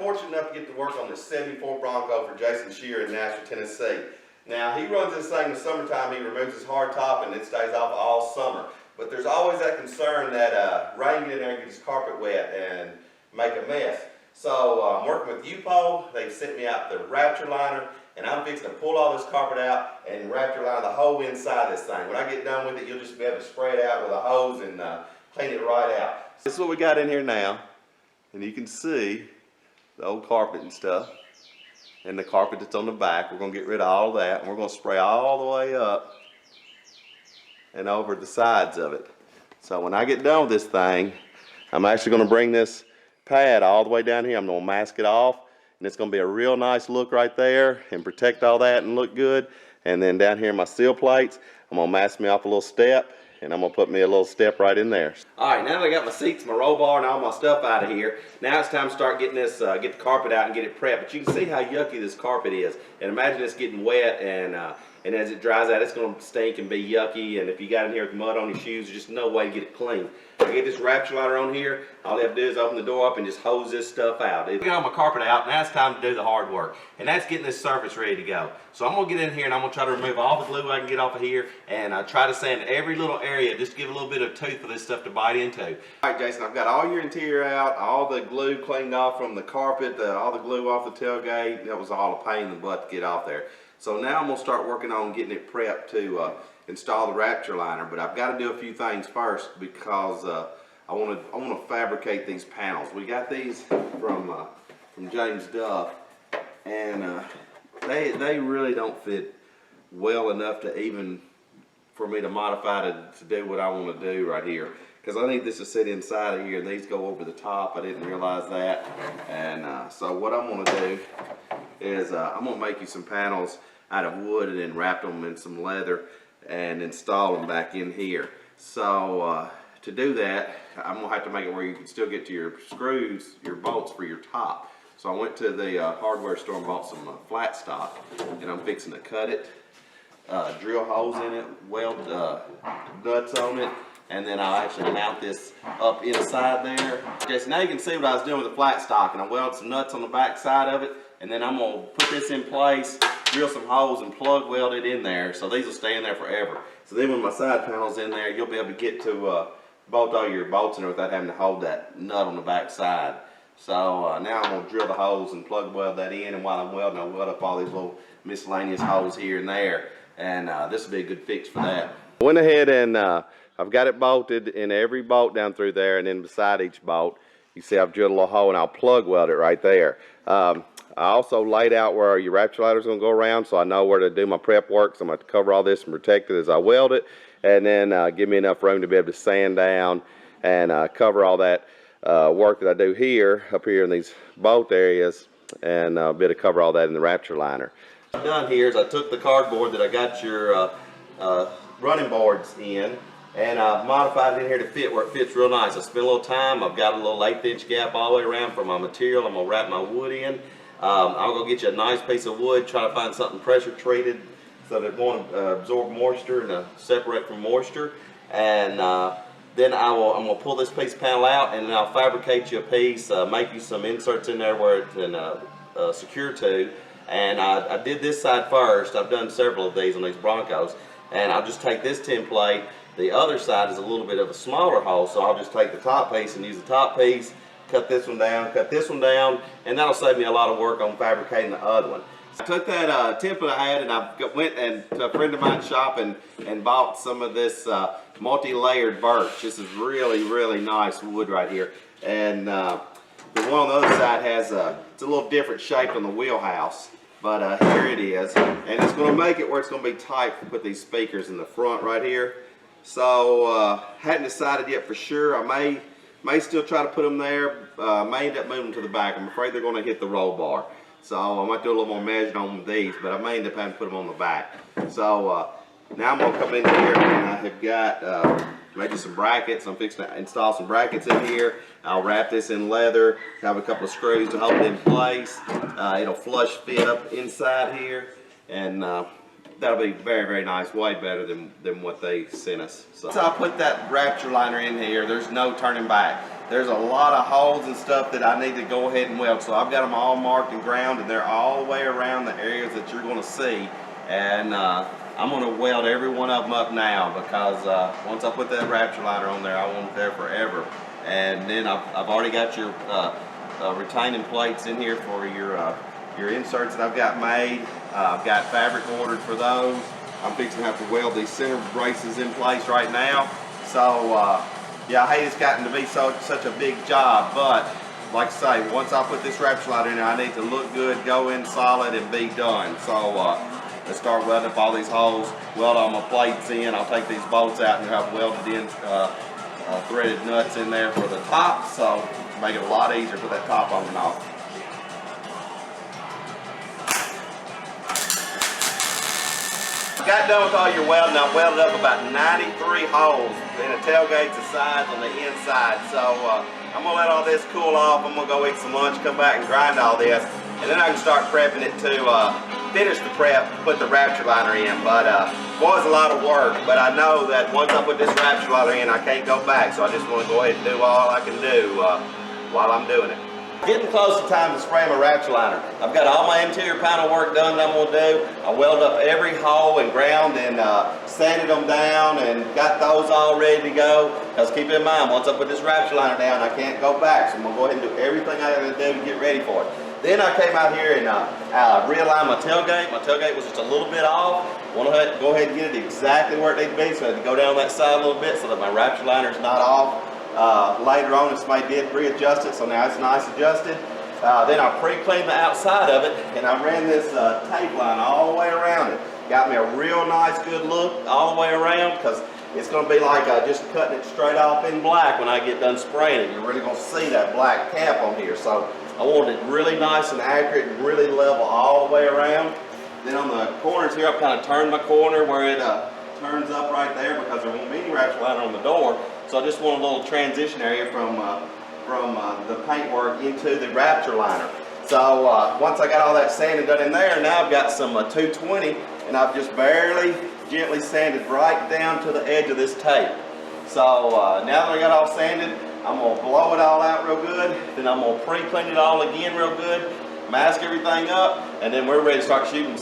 fortunate enough to get to work on this 74 Bronco for Jason Shear in Nashville, Tennessee. Now, he runs this thing in the summertime. He removes his hard top and it stays off all summer. But there's always that concern that rain get in there and get his carpet wet and make a mess. So I'm working with U-Pole. They've sent me out the Rapture liner, and I'm fixing to pull all this carpet out and Rapture liner the whole inside of this thing. When I get done with it, you'll just be able to spray it out with a hose and clean it right out. This is what we got in here now, and you can see the old carpet and stuff, and the carpet that's on the back. We're going to get rid of all that, and we're going to spray all the way up and over the sides of it. So when I get done with this thing, I'm actually going to bring this pad all the way down here. I'm going to mask it off, and it's going to be a real nice look right there and protect all that and look good. And then down here in my seal plates, I'm going to mask me off a little step, and I'm going to put me a little step right in there. Alright, now that I got my seats, my roll bar, and all my stuff out of here, now it's time to start getting this, get the carpet out and get it prepped. But you can see how yucky this carpet is. And imagine it's getting wet, and as it dries out, it's going to stink and be yucky. And if you got in here with mud on your shoes, there's just no way to get it clean. I get this Rapture liner on here. All you have to do is open the door up and just hose this stuff out. I got all my carpet out. Now it's time to do the hard work, and that's getting this surface ready to go. So I'm going to get in here and I'm going to try to remove all the glue I can get off of here, and try to sand every little area just to give a little bit of tooth for this stuff to bite into. Alright, Jason, I've got all your interior out, all the glue cleaned off from the carpet, all the glue off the tailgate. That was all a pain in the butt to get off there. So now I'm going to start working on getting it prepped to install the Rapture liner. But I've got to do a few things first, because I want to fabricate these panels. We got these from James Duff, and they really don't fit well enough to even for me to modify to do what I want to do right here. Because I need this to sit inside of here, and these go over the top. I didn't realize that. And so what I'm going to do is I'm going to make you some panels out of wood and then wrap them in some leather and install them back in here. So to do that, I'm going to have to make it where you can still get to your screws, your bolts for your top. So I went to the hardware store and bought some flat stock, and I'm fixing to cut it, drill holes in it, weld nuts on it, and then I'll actually mount this up inside there. Okay, so now you can see what I was doing with the flat stock, and I welded some nuts on the back side of it, and then I'm going to put this in place, drill some holes, and plug weld it in there, so these will stay in there forever. So then when my side panel's in there, you'll be able to get to bolt all your bolts in there without having to hold that nut on the back side. So now I'm going to drill the holes and plug weld that in, and while I'm welding, I'll weld up all these little miscellaneous holes here and there, and this will be a good fix for that. I went ahead and I've got it bolted in every bolt down through there, and then beside each bolt, you see I've drilled a little hole, and I'll plug weld it right there. I also laid out where your Rapture liner is going to go around, so I know where to do my prep work. So I'm going to cover all this and protect it as I weld it, and then give me enough room to be able to sand down and cover all that work that I do here, up here in these bolt areas, and be able to cover all that in the Rapture liner. What I've done here is I took the cardboard that I got your running boards in, and I've modified it in here to fit where it fits real nice. I spent a little time. I've got a little 1/8" gap all the way around for my material. I'm going to wrap my wood in. I'll go get you a nice piece of wood, try to find something pressure treated so that it won't absorb moisture and separate from moisture. And then I'm going to pull this piece of panel out, and then I'll fabricate you a piece, make you some inserts in there where it can secure to. And I did this side first. I've done several of these on these Broncos. And I'll just take this template. The other side is a little bit of a smaller hole, so I'll just take the top piece and use the top piece, cut this one down, and that'll save me a lot of work on fabricating the other one. I took that template I had, and I went to a friend of mine's shop and bought some of this multi-layered birch. This is really, really nice wood right here. And the one on the other side has it's a little different shape on the wheelhouse, but here it is. And it's going to make it where it's going to be tight to put these speakers in the front right here. So hadn't decided yet for sure. I may still try to put them there. May end up moving them to the back. I'm afraid they're going to hit the roll bar. So I might do a little more measuring on these, but I may end up having to put them on the back. So now I'm going to come in here, and I have got maybe some brackets. I'm fixing to install some brackets in here. I'll wrap this in leather, have a couple of screws to hold it in place. It'll flush fit up inside here, and that'll be very, very nice, way better than what they sent us. So I put that Rapture liner in here. There's no turning back. there's a lot of holes and stuff that I need to go ahead and weld. So I've got them all marked and ground, and they're all the way around the areas that you're going to see. And I'm going to weld every one of them up now, because once I put that Rapture liner on there, I want it there forever. And then I've already got your retaining plates in here for your inserts that I've got made. I've got fabric ordered for those. I'm fixing to have to weld these center braces in place right now. So yeah, I hate it's gotten to be such a big job, but like I say, once I put this Rapture liner in there, I need to look good, go in solid, and be done. So let's start welding up all these holes, weld all my plates in. I'll take these bolts out and have welded in threaded nuts in there for the top, so make it a lot easier to put that top on and off. Got done with all your welding. I welded up about 93 holes in the tailgates, the sides, on the inside. So I'm gonna let all this cool off. I'm gonna go eat some lunch, come back and grind all this, and then I can start prepping it to finish the prep, put the Rapture liner in. But was a lot of work, but I know that once I put this Rapture liner in, I can't go back. So I just want to go ahead and do all I can do while I'm doing it. Getting close to time to spray my Rapture liner. I've got all my interior panel work done that I'm going to do. I welded up every hole and ground and sanded them down and got those all ready to go. Because keep in mind, once I put this Rapture liner down, I can't go back. So I'm going to go ahead and do everything I got to do to get ready for it. Then I came out here and realigned my tailgate. My tailgate was just a little bit off. Want to go ahead and get it exactly where it needs to be. So I had to go down that side a little bit so that my Rapture liner is not off. Later on, somebody did readjust it, so now it's nice adjusted. Then I pre-cleaned the outside of it, and I ran this tape line all the way around it. Got me a real nice, good look all the way around, because it's going to be like just cutting it straight off in black when I get done spraying it. You're really going to see that black cap on here. So I wanted it really nice and accurate and really level all the way around. Then on the corners here, I've kind of turned my corner where it turns up right there, because there won't be any Rapture liner on the door. So I just want a little transition area from the paintwork into the Rapture liner. So once I got all that sanded done in there, now I've got some 220, and I've just barely, gently sanded right down to the edge of this tape. So now that I got all sanded, I'm going to blow it all out real good. Then I'm going to pre-clean it all again real good, mask everything up, and then we're ready to start shooting.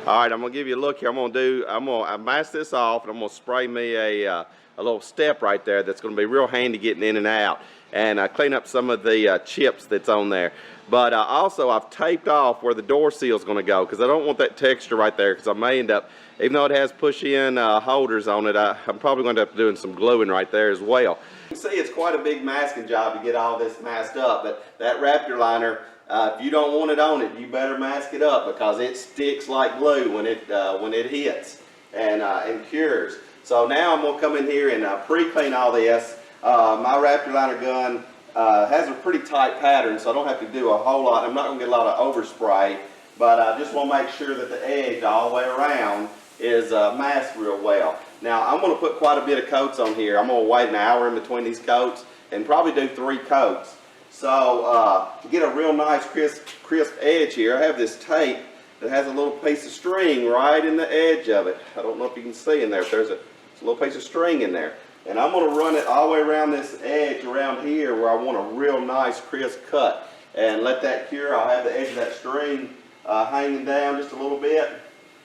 All right, I'm going to give you a look here. I'm going to mask this off, and I'm going to spray me a little step right there that's going to be real handy getting in and out, and clean up some of the chips that's on there. But also I've taped off where the door seal is going to go, because I don't want that texture right there, because I may end up, even though it has push-in holders on it, I'm probably going to have to do some gluing right there as well. You can see it's quite a big masking job to get all this masked up, but that Rapture liner, if you don't want it on it, you better mask it up, because it sticks like glue when it hits and cures. So now I'm going to come in here and pre-clean all this. My Rapture liner gun has a pretty tight pattern, so I don't have to do a whole lot. I'm not going to get a lot of overspray, but I just want to make sure that the edge all the way around is masked real well. Now I'm going to put quite a bit of coats on here. I'm going to wait an hour in between these coats and probably do 3 coats. So to get a real nice crisp edge here, I have this tape that has a little piece of string right in the edge of it. I don't know if you can see in there, but there's a little piece of string in there. And I'm going to run it all the way around this edge around here where I want a real nice crisp cut, and let that cure. I'll have the edge of that string hanging down just a little bit.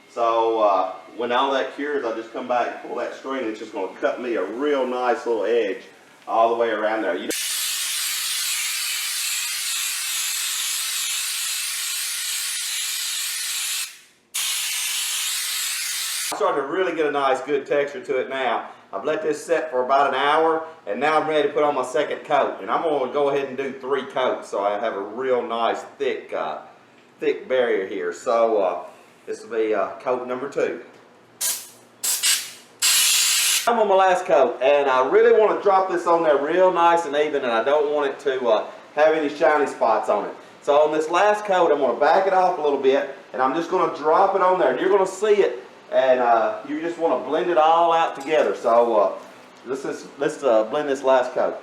So when all that cures, I'll just come back and pull that string, and it's just going to cut me a real nice little edge all the way around there. I'm starting to really get a nice good texture to it now. I've let this set for about an hour, and now I'm ready to put on my second coat. And I'm going to go ahead and do 3 coats, so I have a real nice thick barrier here. So this will be coat number 2. I'm on my last coat, and I really want to drop this on there real nice and even, and I don't want it to have any shiny spots on it. So on this last coat, I'm going to back it off a little bit, and I'm just going to drop it on there, and you're going to see it. And you just want to blend it all out together. So let's blend this last coat.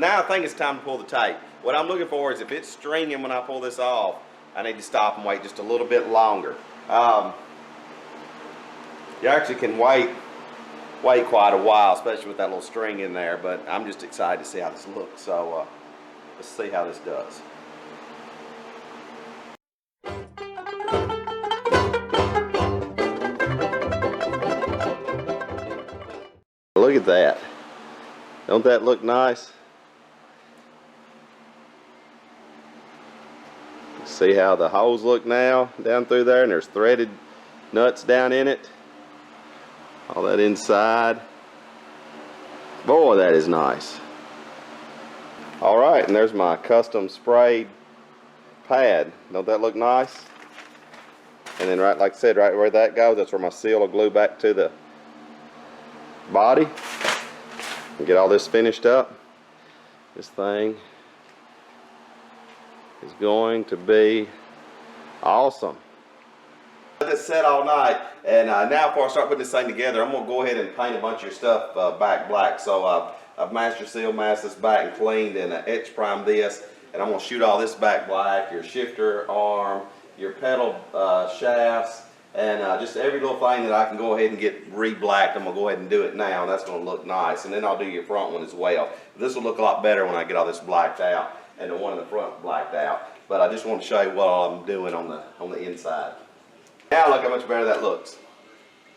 Now I think it's time to pull the tape. What I'm looking for is if it's stringing when I pull this off, I need to stop and wait just a little bit longer. You actually can wait quite a while, especially with that little string in there, but I'm just excited to see how this looks. So let's see how this does. Look at that. Don't that look nice? See how the holes look now down through there, and there's threaded nuts down in it. All that inside. Boy, that is nice. All right, and there's my custom sprayed pad. Don't that look nice? And then right, like I said, right where that goes, that's where my seal will glue back to the body. And get all this finished up. This thing is going to be awesome. Let this set all night, and now before I start putting this thing together, I'm going to go ahead and paint a bunch of your stuff back black. So I've master seal masked this back and cleaned and etch primed this, and I'm going to shoot all this back black, your shifter arm, your pedal shafts, and just every little thing that I can go ahead and get re-blacked. I'm going to go ahead and do it now, and that's going to look nice. And then I'll do your front one as well. This will look a lot better when I get all this blacked out and the one in the front blacked out. But I just want to show you what I'm doing on the inside. Now look how much better that looks.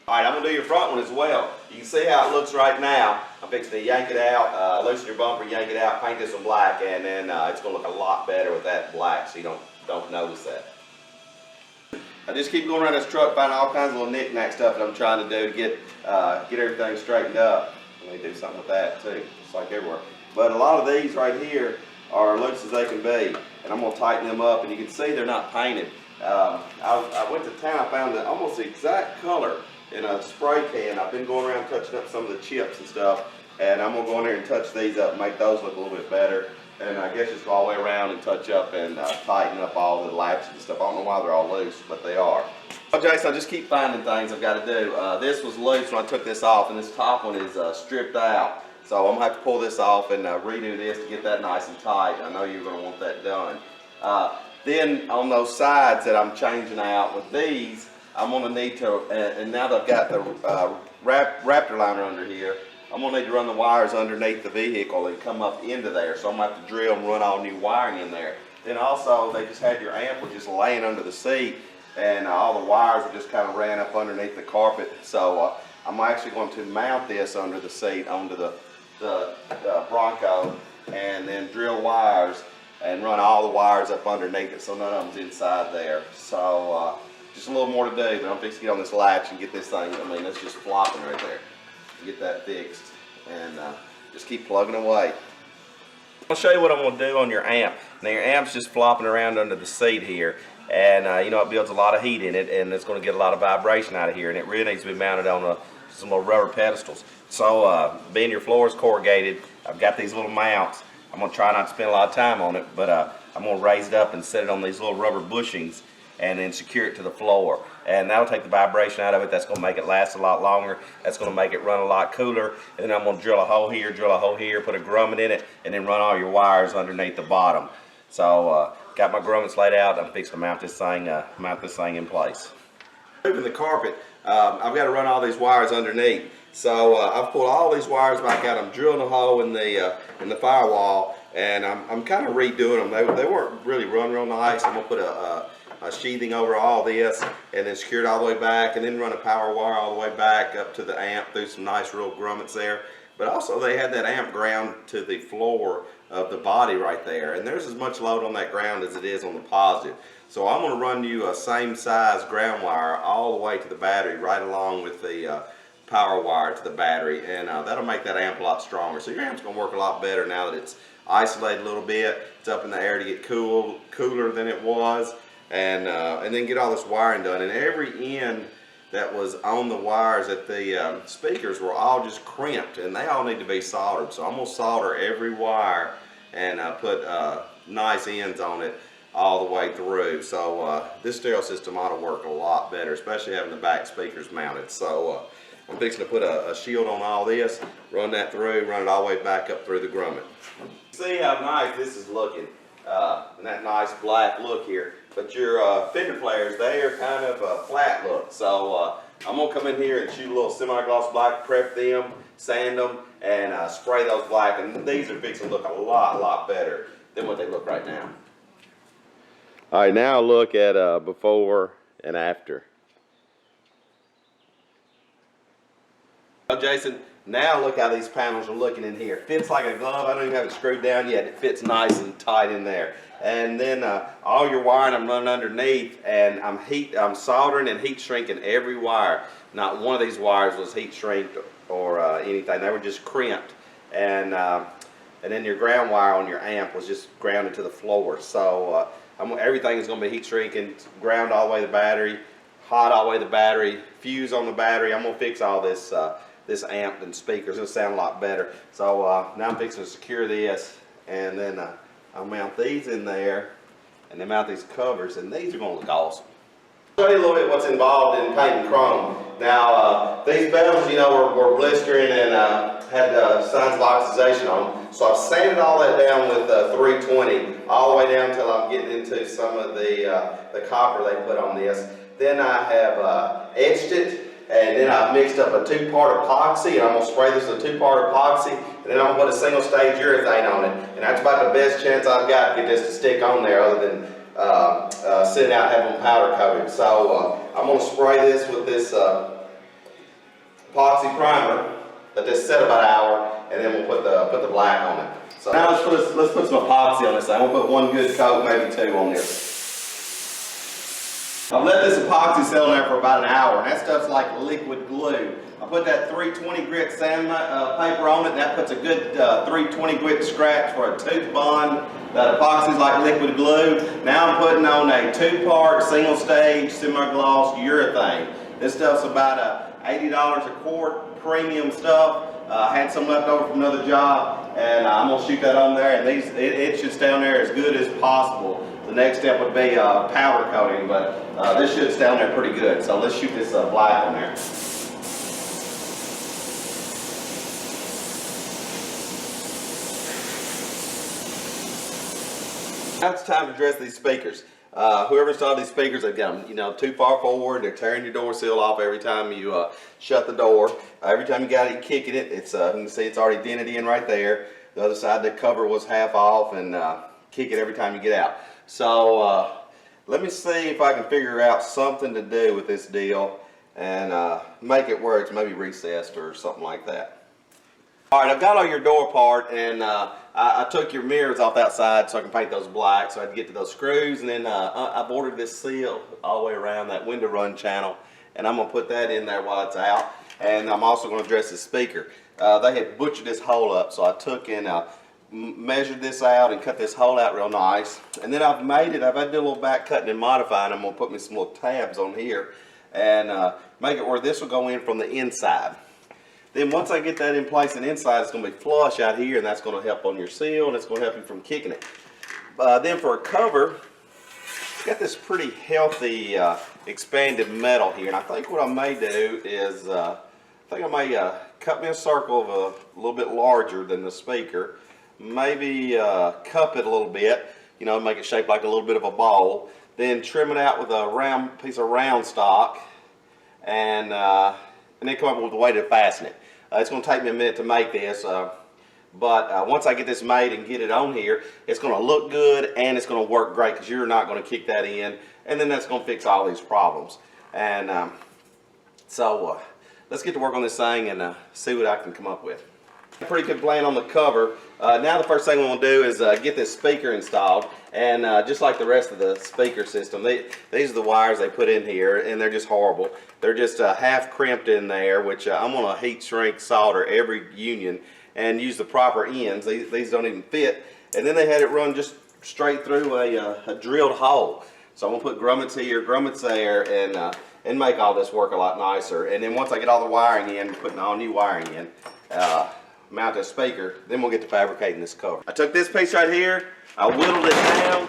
Alright, I'm going to do your front one as well. You can see how it looks right now. I'm fixing to yank it out, loosen your bumper, yank it out, paint this one black, and then it's going to look a lot better with that black, so you don't notice that. I just keep going around this truck finding all kinds of little knick-knack stuff that I'm trying to do to get everything straightened up. Let me do something with that too, just like everywhere. But a lot of these right here are loose as they can be, and I'm going to tighten them up, and you can see they're not painted. I went to town, I found almost the exact color in a spray can. I've been going around touching up some of the chips and stuff, and I'm going to go in there and touch these up and make those look a little bit better. And I guess just go all the way around and touch up and tighten up all the latches and stuff. I don't know why they're all loose, but they are. Well, Jason, I just keep finding things I've got to do. This was loose when I took this off, and this top one is stripped out. So I'm going to have to pull this off and redo this to get that nice and tight. I know you're going to want that done. Then on those sides that I'm changing out with these, I'm going to need to, and now that I've got the Rapture liner under here, I'm going to need to run the wires underneath the vehicle and come up into there. So I'm going to have to drill and run all new wiring in there. Then also, they just had your amp was just laying under the seat, and all the wires were just kind of ran up underneath the carpet. So I'm actually going to mount this under the seat onto the Bronco, and then drill wires and run all the wires up underneath it so none of them's inside there. So just a little more to do, but I'm fixing to get on this latch and get this thing, I mean, it's just flopping right there. Get that fixed, and just keep plugging away. I'll show you what I'm going to do on your amp. Now your amp's just flopping around under the seat here, and you know, it builds a lot of heat in it, and it's going to get a lot of vibration out of here, and it really needs to be mounted on some little rubber pedestals. So being your floor is corrugated, I've got these little mounts. I'm going to try not to spend a lot of time on it, but I'm going to raise it up and set it on these little rubber bushings and then secure it to the floor. And that'll take the vibration out of it. That's going to make it last a lot longer. That's going to make it run a lot cooler. And then I'm going to drill a hole here, put a grommet in it, and then run all your wires underneath the bottom. So got my grommets laid out. I'm fixing to mount this thing in place. Moving the carpet, I've got to run all these wires underneath. So I've pulled all these wires back out. I'm drilling a hole in the firewall, and I'm kind of redoing them. They weren't really run real nice. I'm going to put a sheathing over all this, and then secure it all the way back, and then run a power wire all the way back up to the amp through some nice real grommets there. But also they had that amp ground to the floor of the body right there, and there's as much load on that ground as it is on the positive. So I'm going to run you a same size ground wire all the way to the battery, right along with the power wire to the battery, and that'll make that amp a lot stronger. So your amp's going to work a lot better now that it's isolated a little bit. It's up in the air to get cooler than it was. And then get all this wiring done, and every end that was on the wires at the speakers were all just crimped, and they all need to be soldered. So I'm going to solder every wire and put nice ends on it all the way through. So this stereo system ought to work a lot better, especially having the back speakers mounted. So I'm fixing to put a shield on all this, run that through, run it all the way back up through the grommet. See how nice this is looking, and that nice black look here. But your fender flares, they are kind of a flat look. So I'm gonna come in here and shoot a little semi-gloss black, prep them, sand them, and spray those black. And these are fixing to look a lot better than what they look right now. All right, now look at before and after. Well, Jason, now look how these panels are looking in here. Fits like a glove. I don't even have it screwed down yet. It fits nice and tight in there. And then all your wiring I'm running underneath, and I'm soldering and heat shrinking every wire. Not one of these wires was heat shrinked or anything. They were just crimped. And then your ground wire on your amp was just grounded to the floor. So everything is going to be heat shrinking, ground all the way to the battery, hot all the way to the battery, fuse on the battery. I'm going to fix all this this amp and speakers. It'll sound a lot better. So now I'm fixing to secure this, and then I'll mount these in there, and then mount these covers, and these are going to look awesome. I'll show you a little bit what's involved in painting chrome. Now these bezels, you know, were blistering and had signs of oxidation on them. So I've sanded all that down with 320 all the way down until I'm getting into some of the copper they put on this. Then I have etched it. And then I've mixed up a 2-part epoxy, and I'm going to spray this with a 2-part epoxy, and then I'm going to put a single stage urethane on it. And that's about the best chance I've got to get this to stick on there, other than sitting out and having them powder coated. So I'm going to spray this with this epoxy primer, let this set about an hour, and then we'll put the black on it. So now let's put some epoxy on this. I'm going to put one good coat, maybe 2 on this. I've let this epoxy sit on there for about an hour, and that stuff's like liquid glue. I put that 320 grit sand paper on it, and that puts a good 320 grit scratch for a tooth bond. That epoxy's like liquid glue. Now I'm putting on a 2-part single stage semi-gloss urethane. This stuff's about $80 a quart, premium stuff. I had some left over from another job, and I'm going to shoot that on there, and it should stay on there as good as possible. The next step would be powder coating, but this should stay on there pretty good. So let's shoot this black on there. Now it's time to dress these speakers. Whoever installed these speakers, they've got them, you know, too far forward. They're tearing your door seal off every time you shut the door. Every time you got it, kicking it, it's you can see it's already dented in right there. The other side, the cover was half off, and kick it every time you get out. So let me see if I can figure out something to do with this deal and make it where it's maybe recessed or something like that. Alright, I've got all your door apart, and I took your mirrors off outside so I can paint those black, so I had to get to those screws, and then I've ordered this seal all the way around that window run channel, and I'm going to put that in there while it's out. And I'm also going to address the speaker. They had butchered this hole up, so I took and measured this out and cut this hole out real nice. And then I've had to do a little back cutting and modifying. I'm going to put me some little tabs on here and make it where this will go in from the inside. Then once I get that in place and inside, it's going to be flush out here, and that's going to help on your seal, and it's going to help you from kicking it. Then for a cover, got this pretty healthy expanded metal here, and I think what I may do is I think I may cut me a circle of a little bit larger than the speaker, maybe cup it a little bit, you know, make it shaped like a little bit of a ball, then trim it out with a round piece of round stock, and then come up with a way to fasten it. It's going to take me a minute to make this, but once I get this made and get it on here, it's going to look good and it's going to work great, because you're not going to kick that in, and then that's going to fix all these problems. And so let's get to work on this thing and see what I can come up with. Pretty good plan on the cover. Now the first thing we want to do is get this speaker installed, and just like the rest of the speaker system, these are the wires they put in here, and they're just horrible. They're just half crimped in there, which I'm going to heat shrink solder every union and use the proper ends. These don't even fit. And then they had it run just straight through a drilled hole. So I'm going to put grommets here, grommets there, and make all this work a lot nicer. And then once I get all the wiring in, putting all new wiring in, mount this speaker, then we'll get to fabricating this cover. I took this piece right here, I whittled it down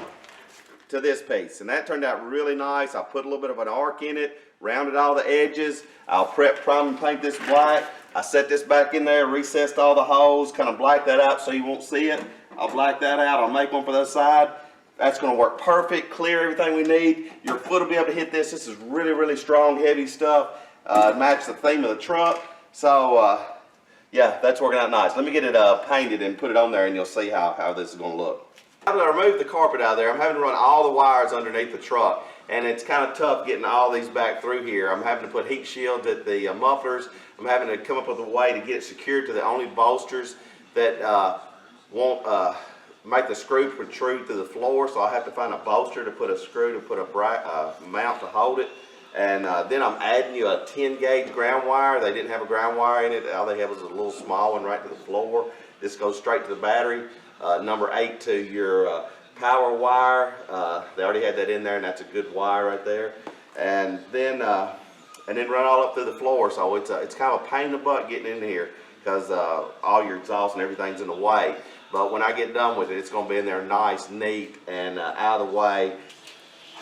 to this piece, and that turned out really nice. I put a little bit of an arc in it, rounded all the edges. I'll prep, prime, and paint this black. I set this back in there, recessed all the holes, kind of black that out so you won't see it. I'll black that out, I'll make one for the other side. That's going to work perfect, clear everything we need. Your foot will be able to hit this. This is really, really strong, heavy stuff. match the theme of the truck. So yeah, that's working out nice. Let me get it painted and put it on there, and you'll see how this is going to look. After I remove the carpet out of there, I'm having to run all the wires underneath the truck, and it's kind of tough getting all these back through here. I'm having to put heat shields at the mufflers. I'm having to come up with a way to get it secured to the only bolsters that won't make the screw protrude through the floor, so I have to find a bolster to put a screw to put a mount to hold it. And then I'm adding you a 10 gauge ground wire. They didn't have a ground wire in it. All they had was a little small one right to the floor. This goes straight to the battery. Number 8 to your power wire. They already had that in there, and that's a good wire right there. And then run all up through the floor. So it's kind of a pain in the butt getting in here because all your exhaust and everything's in the way. But when I get done with it, it's going to be in there nice, neat, and out of the way.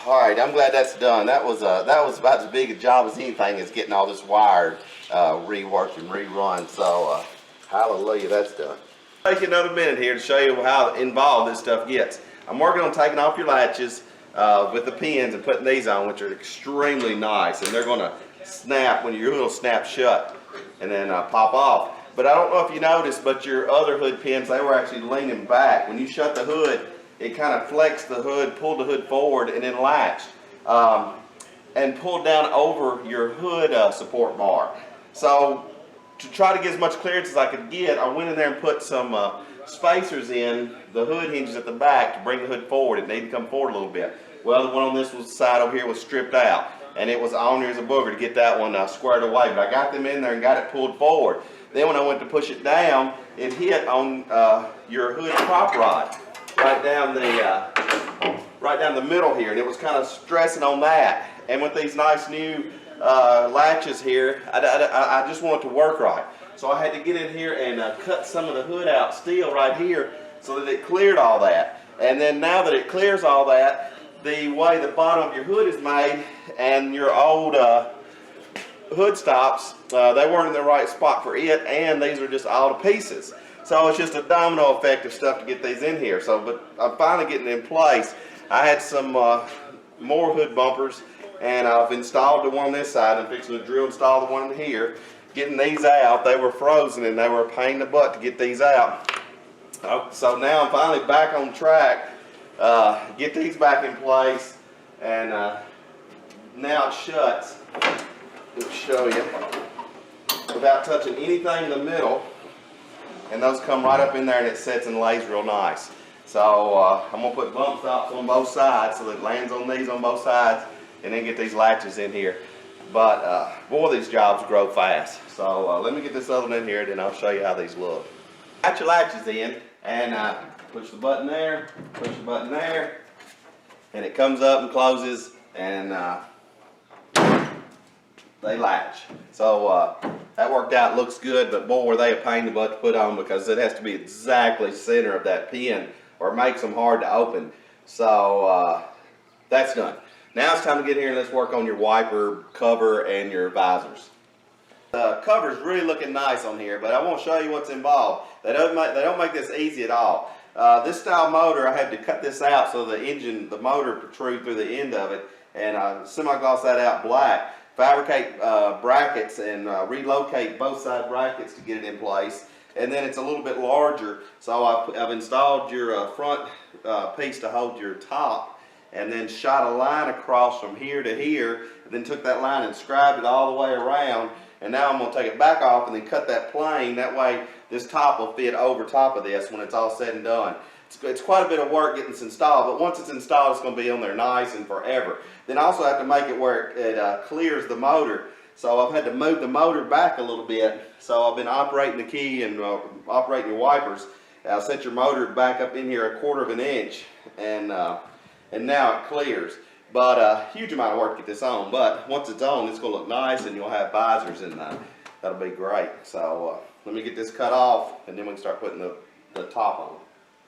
All right, I'm glad that's done. That was about as big a job as anything, is getting all this wired reworked and rerun. So hallelujah, that's done. Take another minute here to show you how involved this stuff gets. I'm working on taking off your latches with the pins and putting these on, which are extremely nice, and they're going to snap when your hood will snap shut and then pop off. But I don't know if you noticed, but your other hood pins, they were actually leaning back. When you shut the hood, it kind of flexed the hood, pulled the hood forward, and then latched and pulled down over your hood support bar. So to try to get as much clearance as I could get, I went in there and put some spacers in the hood hinges at the back to bring the hood forward. It needed to come forward a little bit. Well, the one on this side over here was stripped out, and it was on there as a booger to get that one squared away. But I got them in there and got it pulled forward. Then when I went to push it down, it hit on your hood prop rod right down the middle here, and it was kind of stressing on that. And with these nice new latches here, I just want it to work right. So I had to get in here and cut some of the hood out steel right here so that it cleared all that. And then now that it clears all that, the way the bottom of your hood is made and your old hood stops, they weren't in the right spot for it, and these are just all to pieces. So it's just a domino effect of stuff to get these in here. So, but I'm finally getting it in place. I had some more hood bumpers, and I've installed the one on this side. I'm fixing to drill install the one in here. Getting these out, they were frozen and they were a pain in the butt to get these out. So now I'm finally back on track. Get these back in place, and now it shuts. Let me show you without touching anything in the middle. And those come right up in there, and it sets and lays real nice. So I'm going to put bump stops on both sides so that it lands on these on both sides, and then get these latches in here. But boy, these jobs grow fast. So let me get this other one in here, then I'll show you how these look. Got your latches in, and push the button there, push the button there, and it comes up and closes, and they latch. So that worked out, looks good, but boy, were they a pain in the butt to put on, because it has to be exactly center of that pin or it makes them hard to open. So that's done. Now it's time to get here and let's work on your wiper cover and your visors. The cover's really looking nice on here, but I won't show you what's involved. They don't make this easy at all. This style motor, I had to cut this out so the motor protrude through the end of it, and semi-gloss that out black. Fabricate brackets and relocate both side brackets to get it in place, and then it's a little bit larger, so I've installed your front piece to hold your top, and then shot a line across from here to here, and then took that line and scribed it all the way around, and now I'm going to take it back off and then cut that plane. That way this top will fit over top of this when it's all said and done. It's quite a bit of work getting this installed, but once it's installed, it's going to be on there nice and forever. Then I also have to make it where it clears the motor. So I've had to move the motor back a little bit. So I've been operating the key and operating your wipers. I'll set your motor back up in here 1/4 of an inch, and now it clears. But a huge amount of work to get this on. But once it's on, it's going to look nice, and you'll have visors in that. That'll be great. So let me get this cut off, and then we can start putting the top on.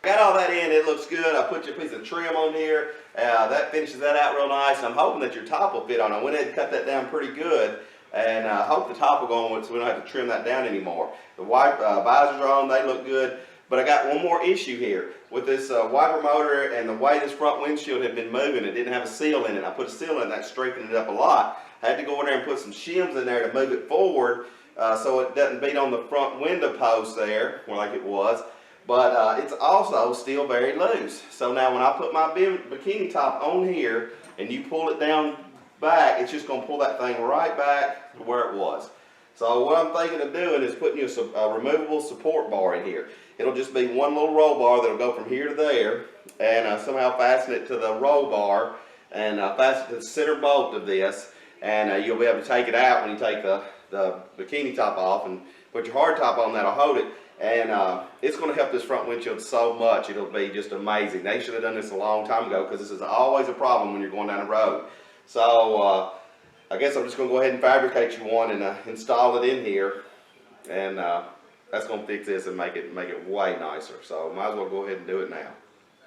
Got all that in, it looks good. I put you a piece of trim on here. That finishes that out real nice. I'm hoping that your top will fit on. I went ahead and cut that down pretty good, and I hope the top will go on so we don't have to trim that down anymore. The visors are on, they look good. But I got one more issue here. With this wiper motor and the way this front windshield had been moving, it didn't have a seal in it. I put a seal in that straightened it up a lot. I had to go in there and put some shims in there to move it forward so it doesn't beat on the front window post there like it was. But it's also still very loose. So now when I put my bikini top on here and you pull it down back, it's just going to pull that thing right back to where it was. So what I'm thinking of doing is putting you a removable support bar in here. It'll just be one little roll bar that'll go from here to there, and somehow fasten it to the roll bar and fasten it to the center bolt of this, and you'll be able to take it out when you take the bikini top off and put your hard top on. That'll hold it, and it's going to help this front windshield so much. It'll be just amazing. They should have done this a long time ago, because this is always a problem when you're going down the road. So I guess I'm just going to go ahead and fabricate you one and install it in here, and that's going to fix this and make it way nicer. So might as well go ahead and do it now.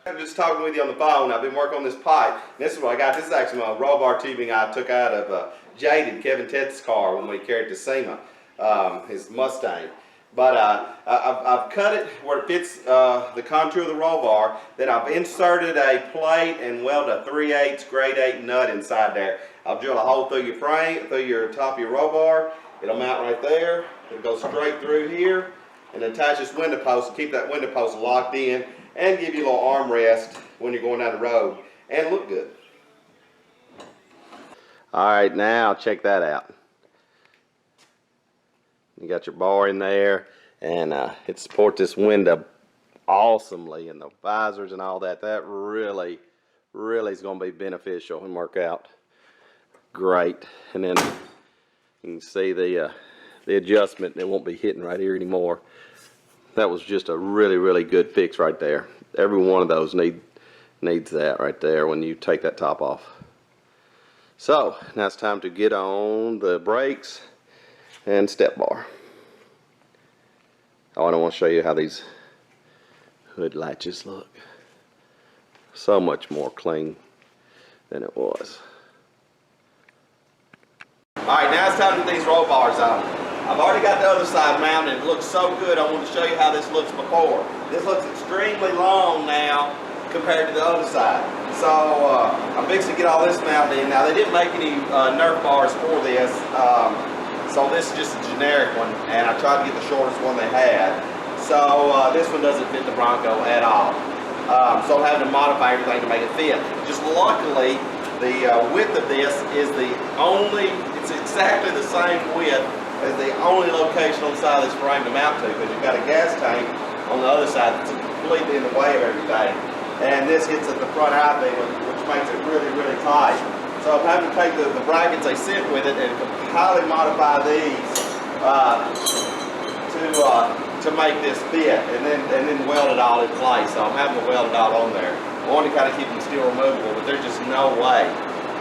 I'm just talking with you on the phone. I've been working on this pipe. This is what I got. This is actually my roll bar tubing I took out of Jaded, Kevin Tett's car, when we carried to SEMA, his Mustang. But I've cut it where it fits the contour of the roll bar. Then I've inserted a plate and welded a 3/8 grade 8 nut inside there. I'll drill a hole through your frame, through your top of your roll bar. It'll mount right there. It'll go straight through here and attach this window post and keep that window post locked in and give you a little armrest when you're going down the road and look good. All right, now check that out. You got your bar in there, and it supports this window awesomely, and the visors and all that. That really is going to be beneficial and work out great. And then you can see the adjustment. It won't be hitting right here anymore. That was just a really good fix right there. Every one of those needs that right there when you take that top off. So now it's time to get on the brakes and step bar. Oh, and I want to show you how these hood latches look. So much more clean than it was. Alright, now it's time to put these roll bars on. I've already got the other side mounted. It looks so good. I want to show you how this looks before. This looks extremely long now compared to the other side. So I'm fixing to get all this mounted in. Now they didn't make any Nerf bars for this. So this is just a generic one, and I tried to get the shortest one they had. So this one doesn't fit the Bronco at all. So I'm having to modify everything to make it fit. Just luckily, the width of this is it's exactly the same width as the only location on the side of this frame to mount to, because you've got a gas tank on the other side that's completely in the way of everything. And this hits at the front eye beam, which makes it really tight. So I'm having to take the brackets they sent with it and highly modify these to make this fit, and then weld it all in place. So I'm having to weld it all on there. I want to kind of keep them still removable, but there's just no way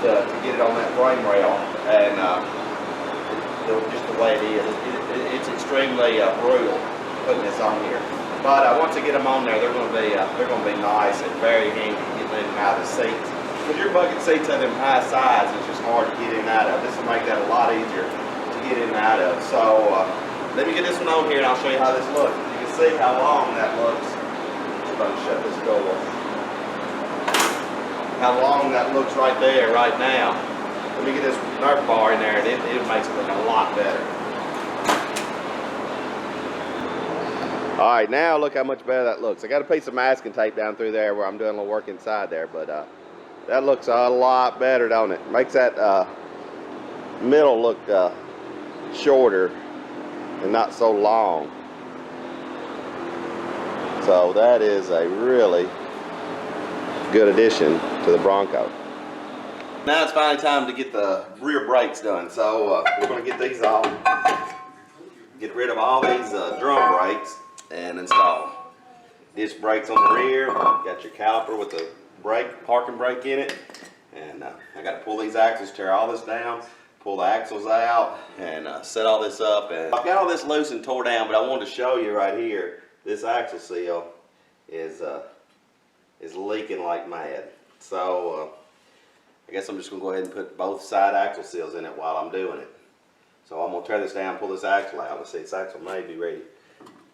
to get it on that frame rail, and just the way it is, it's extremely brutal putting this on here. But once I get them on there, they're going to be nice and very handy getting in and out of the seats. Because your bucket seats have them high sides, it's just hard to get in and out of. This will make that a lot easier to get in and out of. So let me get this one on here and I'll show you how this looks. You can see how long that looks. I'm going to shut this door. How long that looks right there, right now. Let me get this Nerf bar in there and it makes it look a lot better. Alright, now look how much better that looks. I got a piece of masking tape down through there where I'm doing a little work inside there, but that looks a lot better, don't it? Makes that middle look shorter and not so long. So that is a really good addition to the Bronco. Now it's finally time to get the rear brakes done. So we're going to get these off, get rid of all these drum brakes and install disc brakes on the rear. Got your caliper with the brake, parking brake in it, and I got to pull these axles, tear all this down, pull the axles out, and set all this up. And I've got all this loose and tore down, but I wanted to show you right here. This axle seal is leaking like mad. So I guess I'm just going to go ahead and put both side axle seals in it while I'm doing it. So I'm going to tear this down, pull this axle out. Let's see, this axle may be ready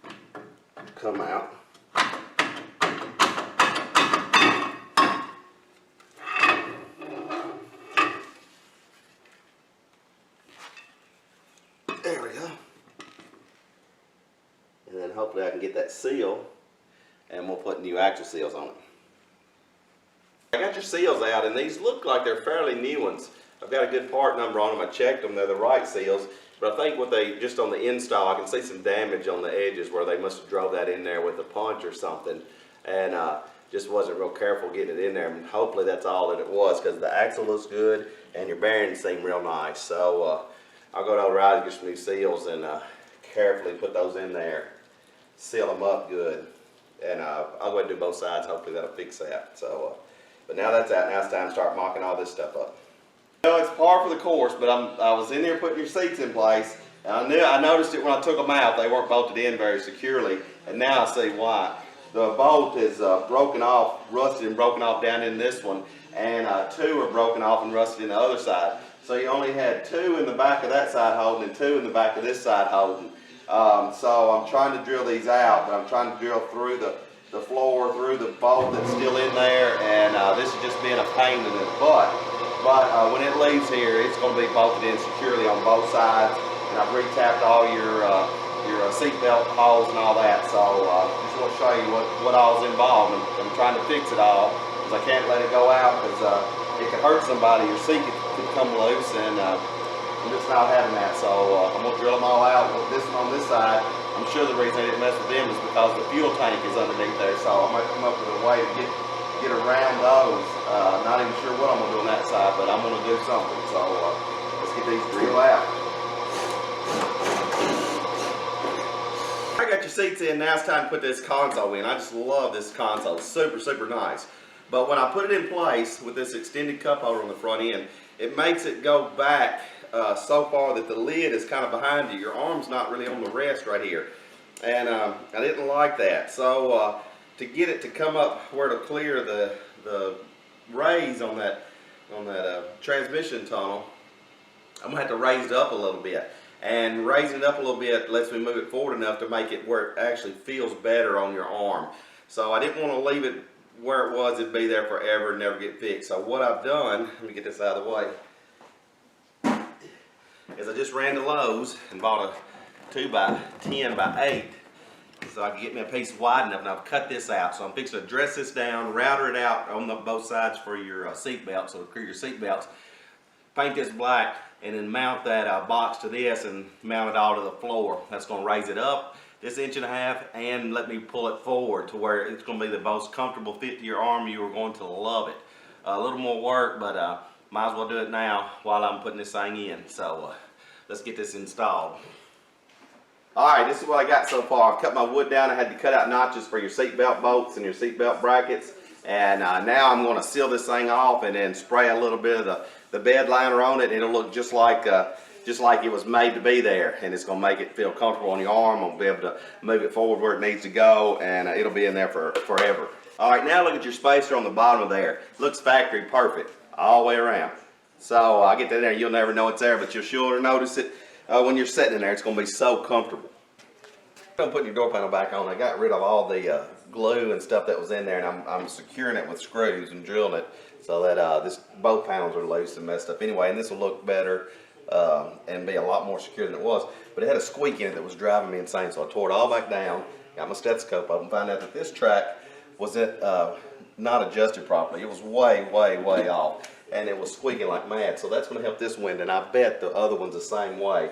to come out. that seal, and we'll put new axle seals on it. I got your seals out, and these look like they're fairly new ones. I've got a good part number on them. I checked them. They're the right seals. But I think what they, just on the install, I can see some damage on the edges where they must have drove that in there with a punch or something. And just wasn't real careful getting it in there. And hopefully that's all that it was, because the axle looks good and your bearings seem real nice. So I'll go to Old Ride and get some new seals and carefully put those in there. Seal them up good. And I'll go ahead and do both sides. Hopefully that'll fix that. So, but now that's out. Now it's time to start mocking all this stuff up. No, it's par for the course, but I was in there putting your seats in place, and I noticed it when I took them out. They weren't bolted in very securely, and now I see why. The bolt is broken off, rusted and broken off down in this one, and two are broken off and rusted in the other side. So you only had two in the back of that side holding and two in the back of this side holding. So I'm trying to drill these out, but I'm trying to drill through the floor, through the bolt that's still in there, and this is just being a pain in the butt. But when it leaves here, it's going to be bolted in securely on both sides, and I've re-tapped all your seat belt holes and all that. So just want to show you what all's involved. I'm trying to fix it all, because I can't let it go out, because it could hurt somebody. Your seat could come loose, and I'm just not having that. So I'm going to drill them all out with this one on this side. I'm sure the reason I didn't mess with them is because the fuel tank is underneath there. So I might come up with a way to get around those. Not even sure what I'm going to do on that side, but I'm going to do something. So let's get these drilled out. I got your seats in. Now it's time to put this console in. I just love this console. It's super, super nice. But when I put it in place with this extended cup holder on the front end, it makes it go back so far that the lid is kind of behind you. Your arm's not really on the rest right here. And I didn't like that. So to get it to come up where to clear the raise on that transmission tunnel, I'm gonna have to raise it up a little bit. And raising it up a little bit lets me move it forward enough to make it where it actually feels better on your arm. So I didn't want to leave it where it was. It'd be there forever and never get fixed. So what I've done, let me get this out of the way, is I just ran to Lowe's and bought a 2x10 by 8 so I can get me a piece wide enough, and I've cut this out. So I'm fixing to dress this down, router it out on both sides for your seat belts, so to clear your seat belts, paint this black, and then mount that box to this and mount it all to the floor. That's going to raise it up this 1.5 inches and let me pull it forward to where it's going to be the most comfortable fit to your arm. You are going to love it. A little more work, but might as well do it now while I'm putting this thing in. So let's get this installed. Alright, this is what I got so far. I've cut my wood down. I had to cut out notches for your seatbelt bolts and your seatbelt brackets. And now I'm going to seal this thing off and then spray a little bit of the bed liner on it. It'll look just like it was made to be there. And it's going to make it feel comfortable on your arm. I'm going to be able to move it forward where it needs to go, and it'll be in there forever. Alright, now look at your spacer on the bottom of there. Looks factory perfect all the way around. So I'll get that in there. You'll never know it's there, but you'll sure notice it when you're sitting in there. It's going to be so comfortable. I'm putting your door panel back on. I got rid of all the glue and stuff that was in there, and I'm securing it with screws and drilling it so that both panels are loose and messed up anyway, and this will look better and be a lot more secure than it was. But it had a squeak in it that was driving me insane, so I tore it all back down, got my stethoscope up, and found out that this track was not adjusted properly. It was way, way, way off, and it was squeaking like mad. So that's going to help this wind, and I bet the other one's the same way.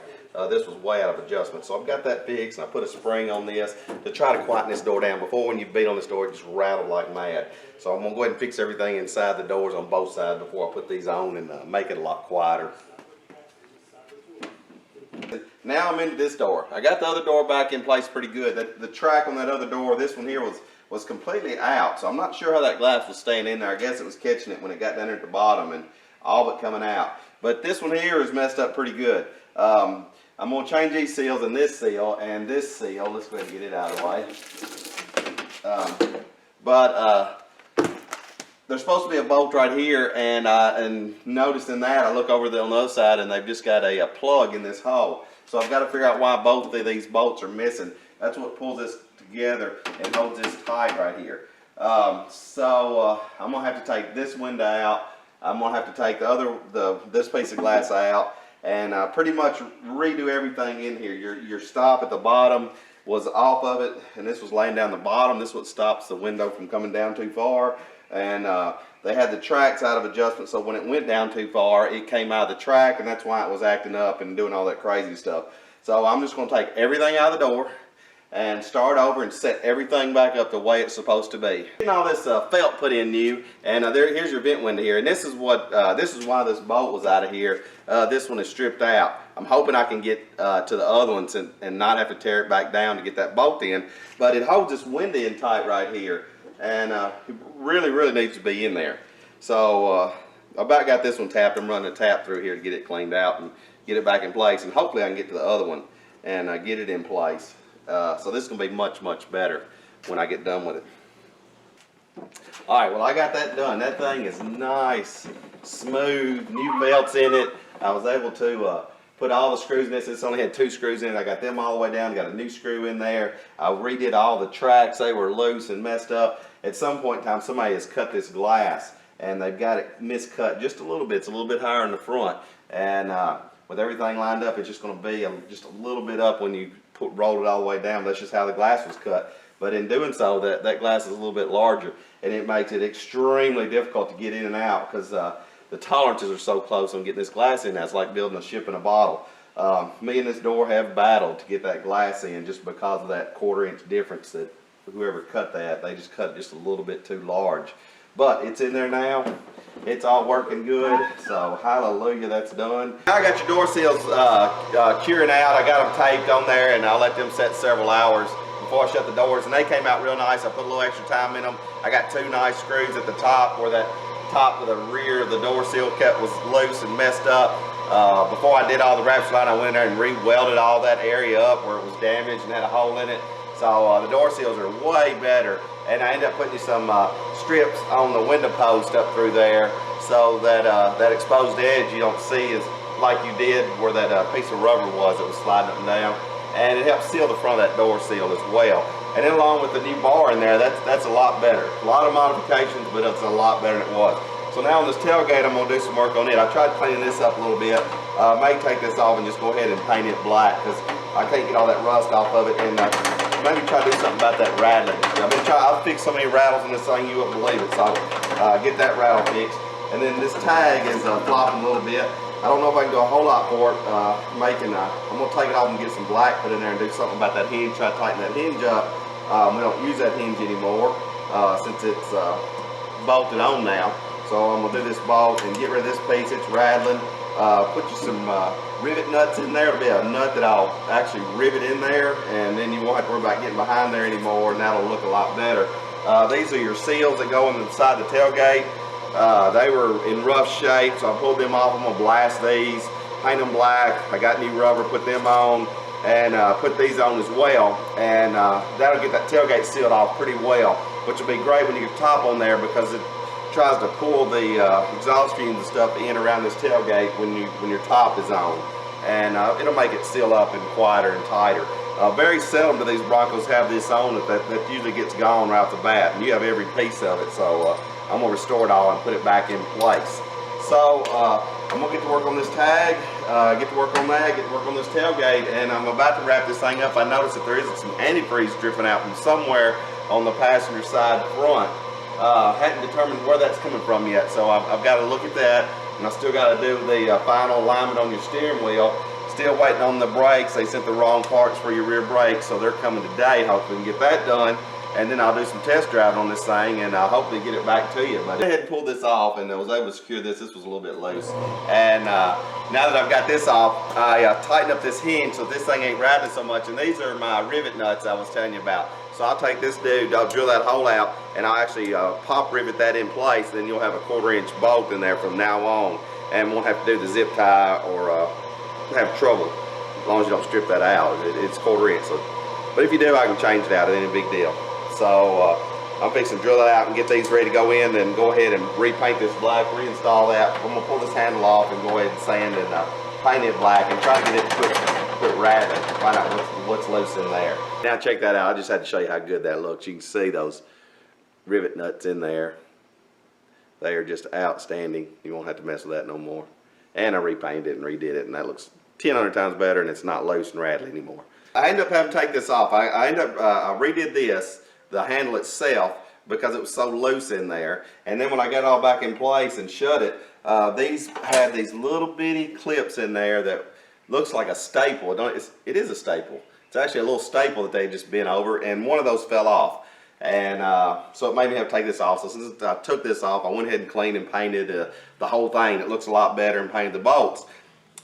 This was way out of adjustment. So I've got that fixed, and I put a spring on this to try to quieten this door down. Before, when you beat on this door, it just rattled like mad. So I'm going to go ahead and fix everything inside the doors on both sides before I put these on and make it a lot quieter. Now I'm into this door. I got the other door back in place pretty good. The track on that other door, this one here, was completely out. So I'm not sure how that glass was staying in there. I guess it was catching it when it got down there at the bottom and all but coming out. But this one here is messed up pretty good. I'm going to change these seals and this seal. Let's go ahead and get it out of the way. There's supposed to be a bolt right here, and noticing that, I look over there on the other side, and they've just got a plug in this hole. So I've got to figure out why both of these bolts are missing. That's what pulls this together and holds this tight right here. I'm going to have to take this window out. I'm going to have to take this piece of glass out and pretty much redo everything in here. Your stop at the bottom, was off of it, and this was laying down the bottom. This is what stops the window from coming down too far. And they had the tracks out of adjustment, so when it went down too far, it came out of the track, and that's why it was acting up and doing all that crazy stuff. So I'm just going to take everything out of the door and start over and set everything back up the way it's supposed to be. Getting all this felt put in new, and here's your vent window here, and this is what this is why this bolt was out of here. This one is stripped out. I'm hoping I can get to the other ones and not have to tear it back down to get that bolt in, but it holds this window in tight right here, and it really needs to be in there. So I about got this one tapped. I'm running a tap through here to get it cleaned out and get it back in place, and hopefully I can get to the other one and get it in place. So this is going to be much better when I get done with it. Alright, well I got that done. That thing is nice, smooth, new belts in it. I was able to put all the screws in this. This only had 2 screws in it. I got them all the way down, got a new screw in there. I redid all the tracks. They were loose and messed up. At some point in time, somebody has cut this glass, and they've got it miscut just a little bit. It's a little bit higher in the front, and with everything lined up, it's just going to be just a little bit up when you roll it all the way down. That's just how the glass was cut. But in doing so, that glass is a little bit larger, and it makes it extremely difficult to get in and out because the tolerances are so close on getting this glass in. That's like building a ship in a bottle. Me and this door have battled to get that glass in just because of that 1/4 inch difference that whoever cut that, they just cut it just a little bit too large. But it's in there now. It's all working good, so hallelujah, that's done. Now I got your door seals curing out. I got them taped on there, and I'll let them set several hours before I shut the doors, and they came out real nice. I put a little extra time in them. I got 2 nice screws at the top where that top of the rear of the door seal cap was loose and messed up. Before I did all the Rapture line, I went in there and re-welded all that area up where it was damaged and had a hole in it. So the door seals are way better. And I ended up putting some strips on the window post up through there so that that exposed edge you don't see is like you did where that piece of rubber was that was sliding up and down. And it helps seal the front of that door seal as well. And then along with the new bar in there, that's a lot better. A lot of modifications, but it's a lot better than it was. So now on this tailgate, I'm going to do some work on it. I tried cleaning this up a little bit. May take this off and just go ahead and paint it black because I can't get all that rust off of it. And maybe try to do something about that rattling. I've fixed so many rattles in this thing you wouldn't believe it. So get that rattle fixed. And then this tag is flopping a little bit. I don't know if I can do a whole lot for it. I'm going to take it off and get some black put in there and do something about that hinge. Try to tighten that hinge up. We don't use that hinge anymore since it's bolted on now. So I'm going to do this bolt and get rid of this piece. It's rattling. Put you some rivet nuts in there. It'll be a nut that I'll actually rivet in there, and then you won't have to worry about getting behind there anymore, and that'll look a lot better. These are your seals that go inside the tailgate. They were in rough shape, so I pulled them off. I'm going to blast these, paint them black. I got new rubber, put them on, and put these on as well, and that'll get that tailgate sealed off pretty well, which will be great when you get top on there because it tries to pull the exhaust fumes and stuff in around this tailgate when your top is on, and it'll make it seal up and quieter and tighter. Very seldom do these Broncos have this on it. That usually gets gone right off the bat, and you have every piece of it. So I'm going to restore it all and put it back in place. So I'm going to get to work on this tag, get to work on that, get to work on this tailgate, and I'm about to wrap this thing up. I noticed that there is some antifreeze dripping out from somewhere on the passenger side front. Hadn't determined where that's coming from yet, so I've got to look at that, and I still got to do the final alignment on your steering wheel. Still waiting on the brakes. They sent the wrong parts for your rear brakes, so they're coming today. Hopefully we can get that done, and then I'll do some test driving on this thing, and I'll hopefully get it back to you. But I went ahead and pulled this off, and I was able to secure this. This was a little bit loose, and now that I've got this off, I tightened up this hinge so this thing ain't rattling so much, and these are my rivet nuts I was telling you about. So I'll take this dude, I'll drill that hole out, and I'll actually pop rivet that in place, and then you'll have a 1/4 inch bolt in there from now on, and won't have to do the zip tie or have trouble as long as you don't strip that out. It's 1/4 inch. So, but if you do, I can change it out. It ain't a big deal. So I'm fixing to drill that out and get these ready to go in, then go ahead and repaint this black, reinstall that. I'm going to pull this handle off and go ahead and sand and paint it black and try to get it to quit rattling, find out what's loose in there. Now check that out. I just had to show you how good that looks. You can see those rivet nuts in there. They are just outstanding. You won't have to mess with that no more. And I repainted it and redid it, and that looks 1,000 times better, and it's not loose and rattly anymore. I ended up having to take this off. I redid this, the handle itself, because it was so loose in there. And then when I got it all back in place and shut it, these had these little bitty clips in there that looks like a staple. It is a staple. It's actually a little staple that they just bent over, and one of those fell off. And so it made me have to take this off. So since I took this off, I went ahead and cleaned and painted the whole thing. It looks a lot better, and painted the bolts.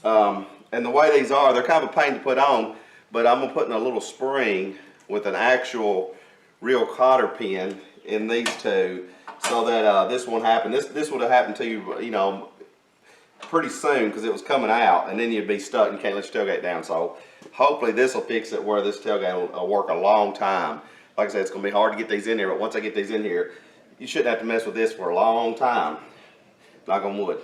And the way these are, they're kind of a pain to put on, but I'm going to put in a little spring with an actual real cotter pin in these two, so that this won't happen. This would have happened to you, you know, pretty soon, because it was coming out, and then you'd be stuck and you can't let your tailgate down. So hopefully this will fix it where this tailgate will work a long time. Like I said, it's going to be hard to get these in here, but once I get these in here, you shouldn't have to mess with this for a long time. Knock on wood.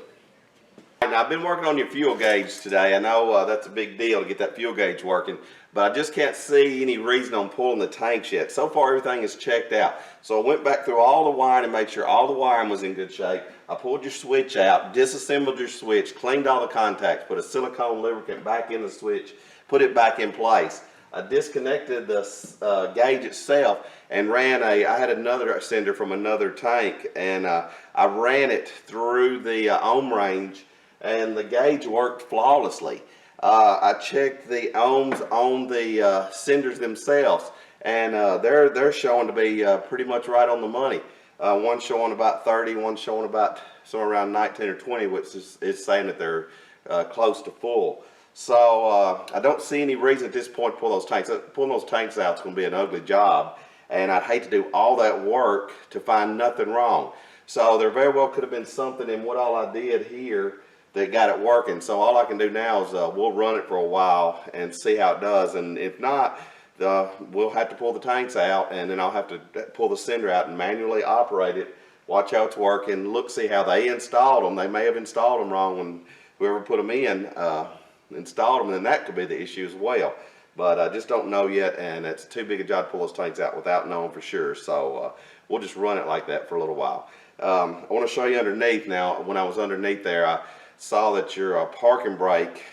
Now, I've been working on your fuel gauge today. I know that's a big deal to get that fuel gauge working, but I just can't see any reason on pulling the tanks yet. So far, everything is checked out. So I went back through all the wiring and made sure all the wiring was in good shape. I pulled your switch out, disassembled your switch, cleaned all the contacts, put a silicone lubricant back in the switch, put it back in place. I disconnected the gauge itself and ran I had another sender from another tank, and I ran it through the ohm range, and the gauge worked flawlessly. I checked the ohms on the senders themselves, and they're showing to be pretty much right on the money. One's showing about 30, one's showing about somewhere around 19 or 20, which is saying that they're close to full. So I don't see any reason at this point to pull those tanks. Pulling those tanks out is going to be an ugly job, and I'd hate to do all that work to find nothing wrong. So there very well could have been something in what all I did here that got it working. So all I can do now is we'll run it for a while and see how it does, and if not, we'll have to pull the tanks out, and then I'll have to pull the sender out and manually operate it, watch how it's working, look, see how they installed them. They may have installed them wrong when whoever put them in installed them, and then that could be the issue as well. But I just don't know yet, and it's too big a job to pull those tanks out without knowing for sure. So we'll just run it like that for a little while. I want to show you underneath now. When I was underneath there, I saw that your parking brake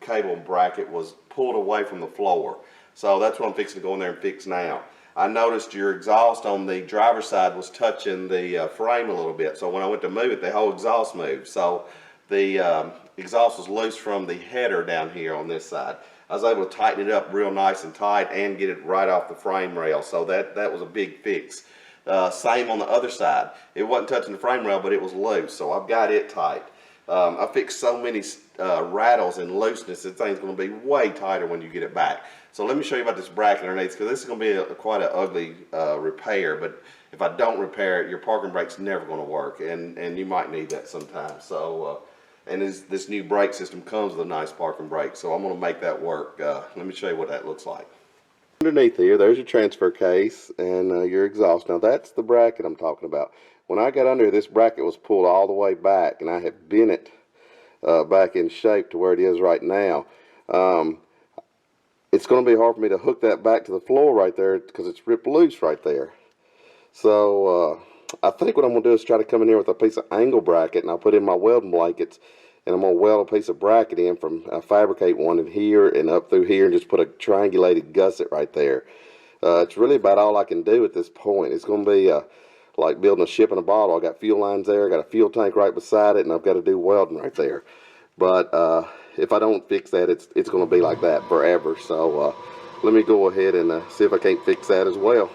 cable bracket was pulled away from the floor. So that's what I'm fixing to go in there and fix now. I noticed your exhaust on the driver's side was touching the frame a little bit. So when I went to move it, the whole exhaust moved. So the exhaust was loose from the header down here on this side. I was able to tighten it up real nice and tight and get it right off the frame rail. So that was a big fix. Same on the other side. It wasn't touching the frame rail, but it was loose. So I've got it tight. I fixed so many rattles and looseness, that thing's going to be way tighter when you get it back. So let me show you about this bracket underneath, because this is going to be quite an ugly repair. But if I don't repair it, your parking brake's never going to work, and you might need that sometime. So and this new brake system comes with a nice parking brake, so I'm going to make that work. Let me show you what that looks like. Underneath here, there's your transfer case and your exhaust. Now that's the bracket I'm talking about. When I got under, this bracket was pulled all the way back, and I have bent it back in shape to where it is right now. It's going to be hard for me to hook that back to the floor right there, because it's ripped loose right there. So I think what I'm going to do is try to come in here with a piece of angle bracket, and I'll put in my welding blankets, and I'm going to weld a piece of bracket in from fabricate one in here and up through here, and just put a triangulated gusset right there. It's really about all I can do at this point. It's going to be like building a ship in a bottle. I got fuel lines there, I got a fuel tank right beside it, and I've got to do welding right there. But if I don't fix that, it's going to be like that forever. So let me go ahead and see if I can't fix that as well.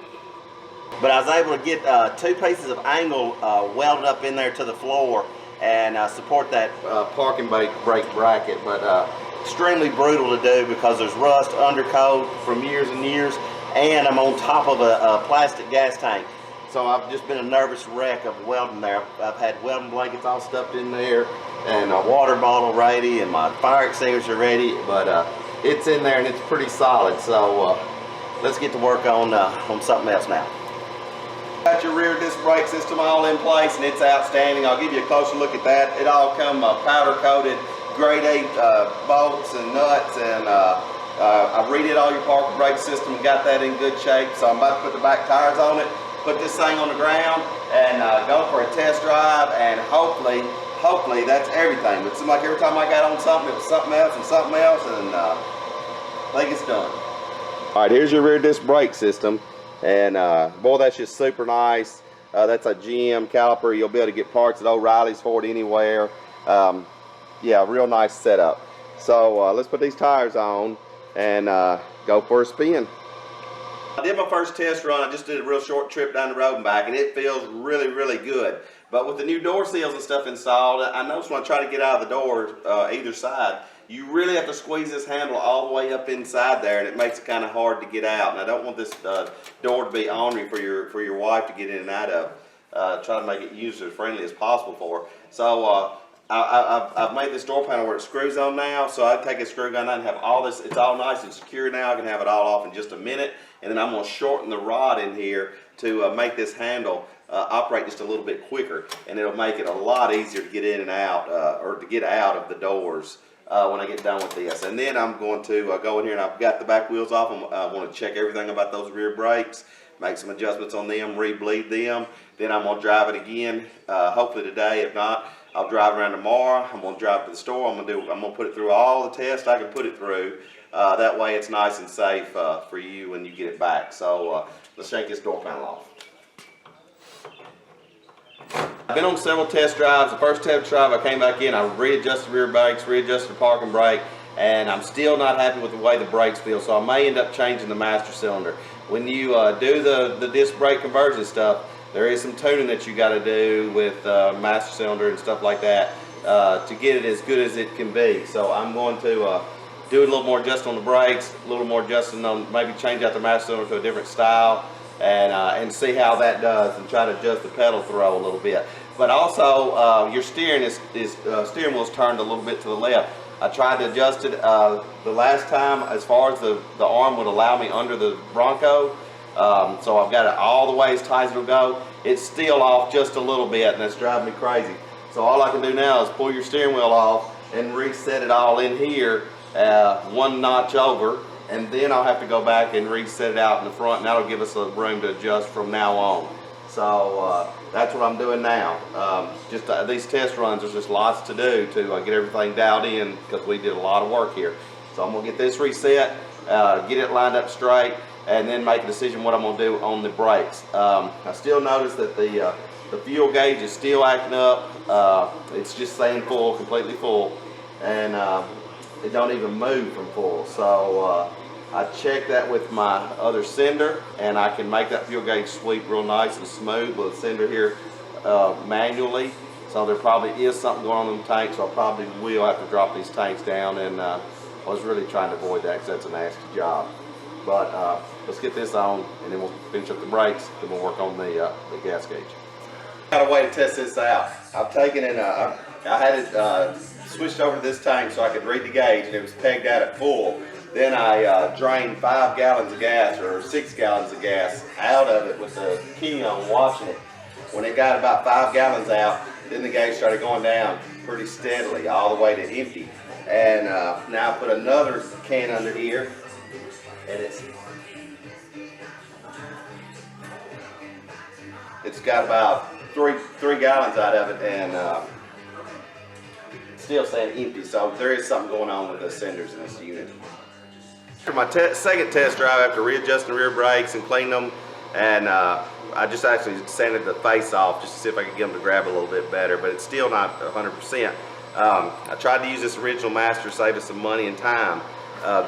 But I was able to get two pieces of angle welded up in there to the floor and support that parking brake bracket. But extremely brutal to do, because there's rust undercoat from years and years, and I'm on top of a plastic gas tank. So I've just been a nervous wreck of welding there. I've had welding blankets all stuffed in there, and a water bottle ready, and my fire extinguisher ready, but it's in there and it's pretty solid. So let's get to work on something else now. Got your rear disc brake system all in place, and it's outstanding. I'll give you a closer look at that. It all come powder coated grade 8 bolts and nuts, and I redid all your parking brake system and got that in good shape. So I'm about to put the back tires on it, put this thing on the ground, and go for a test drive, and hopefully that's everything. But it seemed like every time I got on something, it was something else and something else, and think it's done. All right, here's your rear disc brake system, and boy, that's just super nice. That's a GM caliper. You'll be able to get parts at O'Reilly's for it anywhere. Yeah, real nice setup. So let's put these tires on and go for a spin. I did my first test run. I just did a real short trip down the road and back, and it feels really, really good. But with the new door seals and stuff installed, I noticed when I try to get out of the door, either side, you really have to squeeze this handle all the way up inside there, and it makes it kind of hard to get out. And I don't want this door to be ornery for your wife to get in and out of. Try to make it user friendly as possible for her. So I've made this door panel where it screws on now, so I take a screw gun out and have all this. It's all nice and secure now. I can have it all off in just a minute, and then I'm going to shorten the rod in here to make this handle operate just a little bit quicker, and it'll make it a lot easier to get in and out, or to get out of the doors when I get done with this. And then I'm going to go in here, and I've got the back wheels off. I want to check everything about those rear brakes, make some adjustments on them, re-bleed them. Then I'm going to drive it again, hopefully today. If not, I'll drive around tomorrow. I'm going to drive to the store. I'm going to put it through all the tests I can put it through. That way it's nice and safe for you when you get it back. So let's shake this door panel off. I've been on several test drives. The first test drive I came back in, I readjusted the rear brakes, readjusted the parking brake, and I'm still not happy with the way the brakes feel, so I may end up changing the master cylinder. When you do the disc brake conversion stuff, there is some tuning that you got to do with master cylinder and stuff like that to get it as good as it can be. So I'm going to do a little more adjusting on the brakes, a little more adjusting on, maybe change out the master cylinder to a different style, and see how that does, and try to adjust the pedal throw a little bit. But also your steering steering wheel's turned a little bit to the left. I tried to adjust it the last time as far as the arm would allow me under the Bronco. So I've got it all the way as tight as it'll go. It's still off just a little bit, and that's driving me crazy. So all I can do now is pull your steering wheel off and reset it all in here, one notch over, and then I'll have to go back and reset it out in the front, and that'll give us a room to adjust from now on. So that's what I'm doing now. These test runs, there's just lots to do to get everything dialed in, because we did a lot of work here. So I'm going to get this reset, get it lined up straight, and then make a decision what I'm going to do on the brakes. I still notice that the fuel gauge is still acting up. It's just saying full, completely full, and it don't even move from full. So I checked that with my other sender, and I can make that fuel gauge sweep real nice and smooth with a sender here manually. So there probably is something going on in the tank, so I probably will have to drop these tanks down, and I was really trying to avoid that because that's a nasty job. But let's get this on, and then we'll finish up the brakes, then we'll work on the gas gauge. Got a way to test this out. I've taken and I had it switched over to this tank so I could read the gauge, and it was pegged out at full. Then I drained 5 gallons of gas, or 6 gallons of gas, out of it with the key on, watching it. When it got about 5 gallons out, then the gauge started going down pretty steadily, all the way to empty. And now I put another can under here, and it's got about three gallons out of it, and still saying empty. So there is something going on with the cinders in this unit. For my second test drive, after readjusting the rear brakes and cleaning them, and I just actually sanded the face off just to see if I could get them to grab a little bit better, but it's still not 100%. I tried to use this original master to save us some money and time.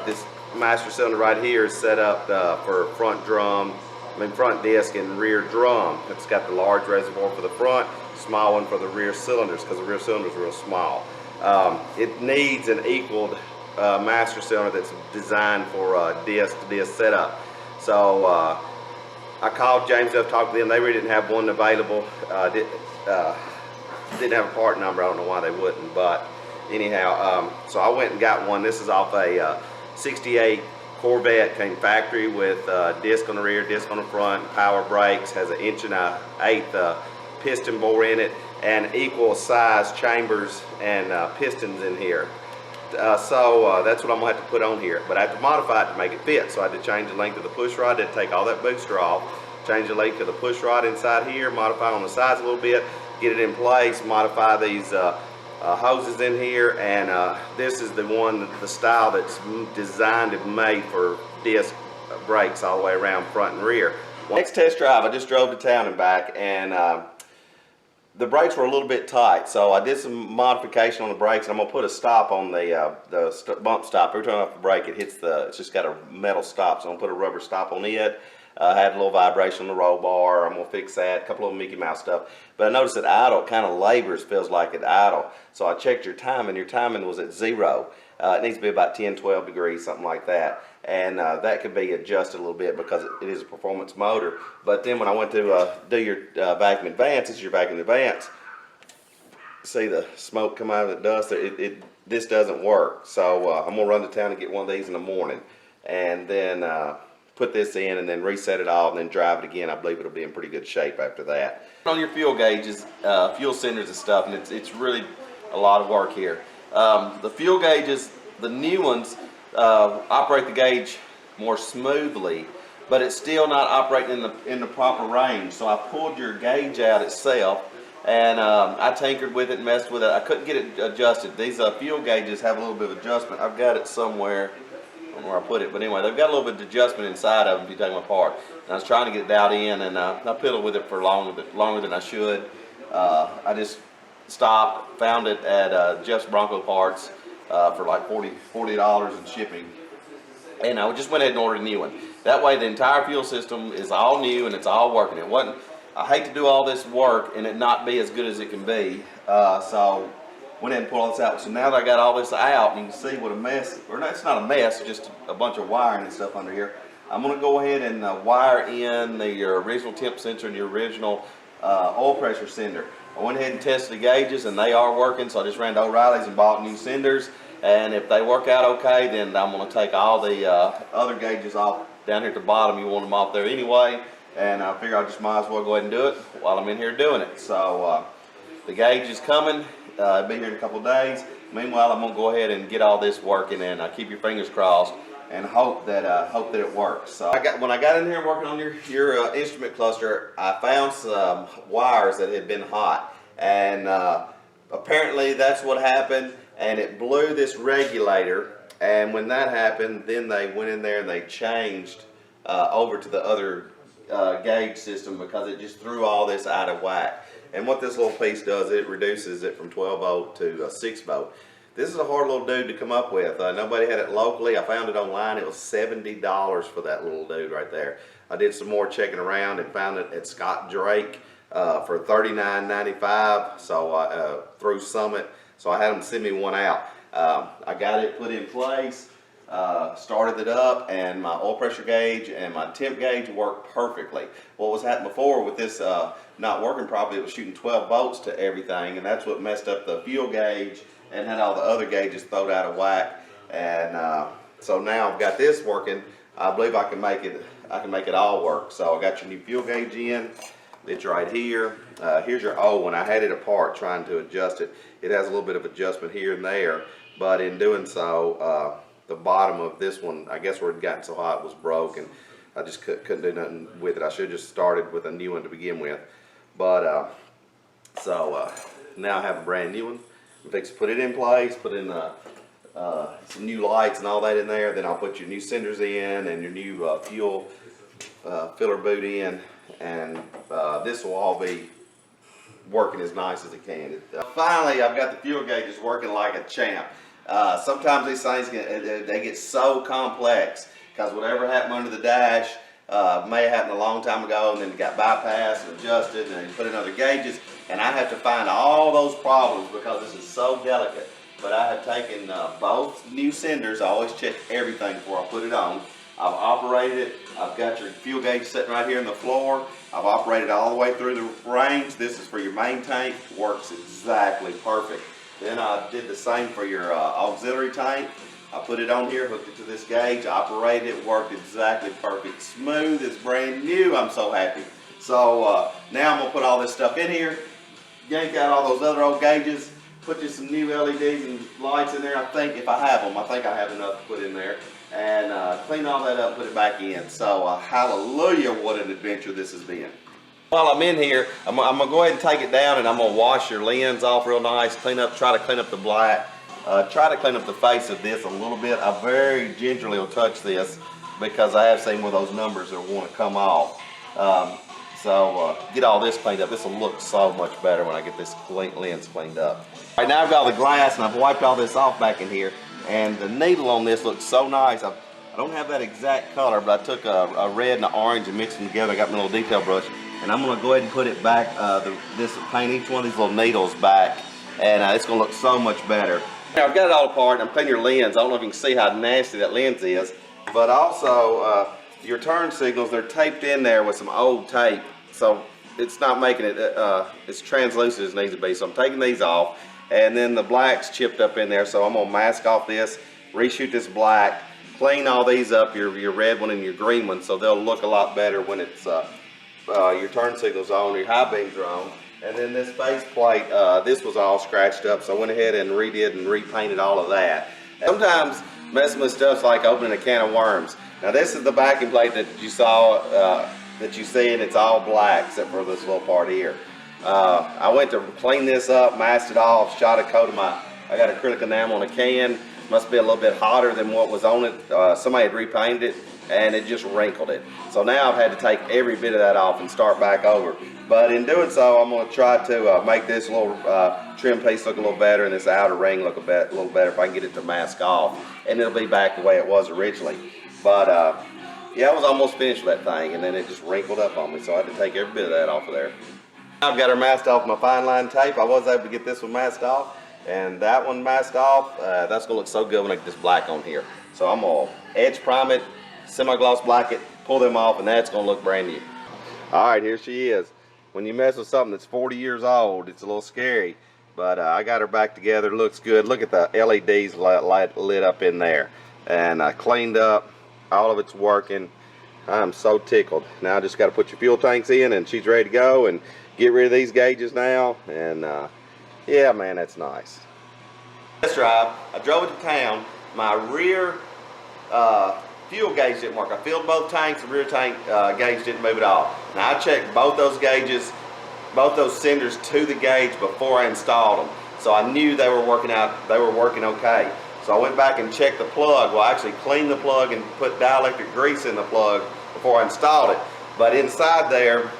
This master cylinder right here is set up for front disc and rear drum. It's got the large reservoir for the front, small one for the rear cylinders, because the rear cylinder is real small. It needs an equaled master cylinder that's designed for disc-to-disc setup. So I called James up, talked to them. They really didn't have one available. Didn't have a part number. I don't know why they wouldn't, but anyhow, so I went and got one. This is off a 68 Corvette, came factory with disc on the rear, disc on the front, power brakes, has an 1 1/8 piston bore in it, and equal size chambers and pistons in here. So that's what I'm going to have to put on here, but I have to modify it to make it fit. So I had to change the length of the push rod, to take all that booster off, change the length of the push rod inside here, modify on the sides a little bit, get it in place, modify these hoses in here, and this is the one, the style that's designed and made for disc brakes all the way around front and rear. Next test drive, I just drove to town and back, and the brakes were a little bit tight, so I did some modification on the brakes, and I'm gonna put a stop on the bump stop. Every time I brake, it hits it's just got a metal stop, so I'm gonna put a rubber stop on it. Had a little vibration on the roll bar. I'm gonna fix that. A couple of Mickey Mouse stuff. But I noticed that idle kind of labors, feels like it idle. So I checked your timing. Your timing was at 0. It needs to be about 10, 12 degrees, something like that. And that could be adjusted a little bit because it is a performance motor. But then when I went to do your vacuum advance, this is your vacuum advance. See the smoke come out of the dust? This doesn't work. So I'm gonna run to town and get one of these in the morning, and then put this in and then reset it all and then drive it again. I believe it'll be in pretty good shape after that. On your fuel gauges, fuel cylinders and stuff, and it's really a lot of work here. The fuel gauges, the new ones, operate the gauge more smoothly, but it's still not operating in the proper range. So I pulled your gauge out itself, and I tinkered with it and messed with it. I couldn't get it adjusted. These fuel gauges have a little bit of adjustment. I've got it somewhere where I put it, but anyway, they've got a little bit of adjustment inside of them if you take them apart. And I was trying to get it dialed in, and I piddled with it for longer than I should. I just stopped, found it at Jeff's Bronco Parts for like $40 in shipping, and I just went ahead and ordered a new one. That way the entire fuel system is all new and it's all working. It wasn't, I hate to do all this work and it not be as good as it can be, so went ahead and pulled all this out. So now that I got all this out, you can see what a mess, or no, it's not a mess, just a bunch of wiring and stuff under here. I'm going to go ahead and wire in your original temp sensor and your original oil pressure sender. I went ahead and tested the gauges and they are working, so I just ran to O'Reilly's and bought new senders. And if they work out okay, then I'm going to take all the other gauges off down here at the bottom. You want them off there anyway, and I figure I just might as well go ahead and do it while I'm in here doing it. So the gauge is coming. It'll be here in a couple of days. Meanwhile, I'm gonna go ahead and get all this working, and keep your fingers crossed and hope that it works. So when I got in here working on your instrument cluster, I found some wires that had been hot, and apparently that's what happened, and it blew this regulator. And when that happened, then they went in there and they changed over to the other gauge system because it just threw all this out of whack. And what this little piece does, it reduces it from 12 volt to 6 volt. This is a hard little dude to come up with. Nobody had it locally. I found it online. It was $70 for that little dude right there. I did some more checking around and found it at Scott Drake for $39.95. So through Summit. So I had them send me one out. I got it put in place. Started it up, and my oil pressure gauge and my temp gauge worked perfectly. What was happening before with this not working properly, it was shooting 12 volts to everything, and that's what messed up the fuel gauge and had all the other gauges thrown out of whack. And so now I've got this working. I believe I can make it all work. So I got your new fuel gauge in. It's right here. Here's your old one. I had it apart trying to adjust it. It has a little bit of adjustment here and there, but in doing so, the bottom of this one, I guess where it gotten so hot, was broken. I just couldn't do nothing with it. I should have just started with a new one to begin with. But now I have a brand new one. I'm fixing to put it in place, put in some new lights and all that in there. Then I'll put your new cinders in and your new fuel filler boot in, and this will all be working as nice as it can. Finally, I've got the fuel gauges working like a champ. Sometimes these things they get so complex because whatever happened under the dash may have happened a long time ago, and then it got bypassed and adjusted, and then you put in other gauges, and I have to find all those problems because this is so delicate. But I have taken both new cinders. I always check everything before I put it on. I've operated it. I've got your fuel gauge sitting right here on the floor. I've operated all the way through the range. This is for your main tank. Works exactly perfect. Then I did the same for your auxiliary tank. I put it on here, hooked it to this gauge, operated it, worked exactly perfect. Smooth, it's brand new. I'm so happy. So now I'm going to put all this stuff in here, yank out all those other old gauges, put just some new LEDs and lights in there. I think if I have them, I think I have enough to put in there. And clean all that up, put it back in. So hallelujah, what an adventure this has been. While I'm in here, I'm gonna go ahead and take it down, and I'm gonna wash your lens off real nice, try to clean up the black, try to clean up the face of this a little bit. I very gingerly will touch this because I have seen where those numbers are want to come off. Get all this cleaned up. This will look so much better when I get this lens cleaned up. All right, now I've got all the glass and I've wiped all this off back in here, and the needle on this looks so nice. I don't have that exact color, but I took a red and an orange and mixed them together. I got my little detail brush, and I'm gonna go ahead and put it back, paint each one of these little needles back, and it's gonna look so much better. Now I've got it all apart, and I'm cleaning your lens. I don't know if you can see how nasty that lens is, but also your turn signals, they're taped in there with some old tape, so it's not making it as translucent as it needs to be. So I'm taking these off, and then the black's chipped up in there, so I'm gonna mask off this, reshoot this black, clean all these up, your red one and your green one, so they'll look a lot better when it's your turn signals on, your high beams are on. And then this face plate, this was all scratched up, so I went ahead and redid and repainted all of that. Sometimes messing with stuff's like opening a can of worms. Now this is the backing plate that you saw, that you see, and it's all black except for this little part here. I went to clean this up, masked it off, shot a coat of I got acrylic enamel on a can. Must be a little bit hotter than what was on it. Somebody had repainted it, and it just wrinkled it. So now I've had to take every bit of that off and start back over. But in doing so, I'm going to try to make this little trim piece look a little better, and this outer ring look a little better if I can get it to mask off, and it'll be back the way it was originally. But yeah, I was almost finished with that thing, and then it just wrinkled up on me, so I had to take every bit of that off of there. I've got her masked off with my fine line tape. I was able to get this one masked off, and that one masked off. That's going to look so good when I get this black on here. So I'm going to edge prime it, semi-gloss black it, pull them off, and that's going to look brand new. All right, here she is. When you mess with something that's 40 years old, it's a little scary, but I got her back together. Looks good. Look at the LEDs lit up in there, and I cleaned up. All of it's working. I'm so tickled. Now I just got to put your fuel tanks in, and she's ready to go, and get rid of these gauges now. And yeah, man, that's nice. Test drive. I drove it to town. My rear fuel gauge didn't work. I filled both tanks. The rear tank gauge didn't move at all. Now I checked both those gauges, both those cylinders to the gauge before I installed them. So I knew they were working out. They were working okay. So I went back and checked the plug. Well, I actually cleaned the plug and put dielectric grease in the plug before I installed it. But inside there,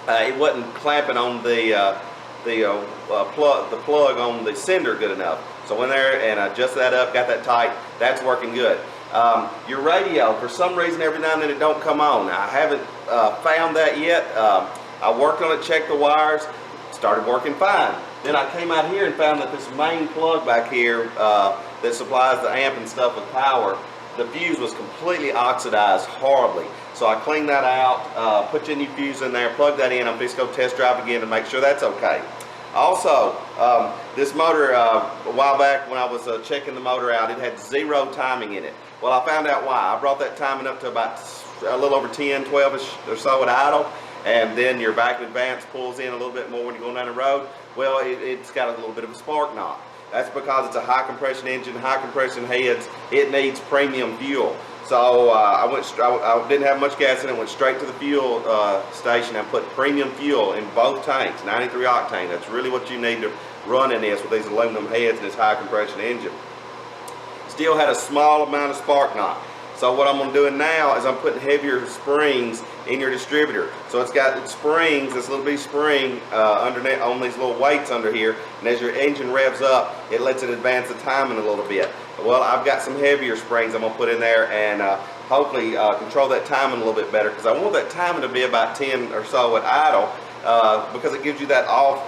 it wasn't clamping on the plug on the cylinder good enough. So I went there and I adjusted that up, got that tight. That's working good. Your radio, for some reason, every now and then it don't come on. Now, I haven't found that yet. I worked on it, checked the wires, started working fine. Then I came out here and found that this main plug back here that supplies the amp and stuff with power, the fuse was completely oxidized horribly. So I cleaned that out, put your new fuse in there, plug that in. I'm just going to test drive again to make sure that's okay. Also, this motor, a while back when I was checking the motor out, it had 0 timing in it. Well, I found out why. I brought that timing up to about a little over 10, 12-ish or so at idle, and then your vacuum advance pulls in a little bit more when you're going down the road. Well, it's got a little bit of a spark knot. That's because it's a high compression engine, high compression heads. It needs premium fuel. So I didn't have much gas in it, went straight to the fuel station and put premium fuel in both tanks, 93 octane. That's really what you need to run in this with these aluminum heads and this high compression engine. Still had a small amount of spark knot. So what I'm doing now is I'm putting heavier springs in your distributor. So it's got springs, this little bitty spring underneath on these little weights under here, and as your engine revs up, it lets it advance the timing a little bit. Well, I've got some heavier springs I'm going to put in there and hopefully control that timing a little bit better, because I want that timing to be about 10 or so at idle, because it gives you that off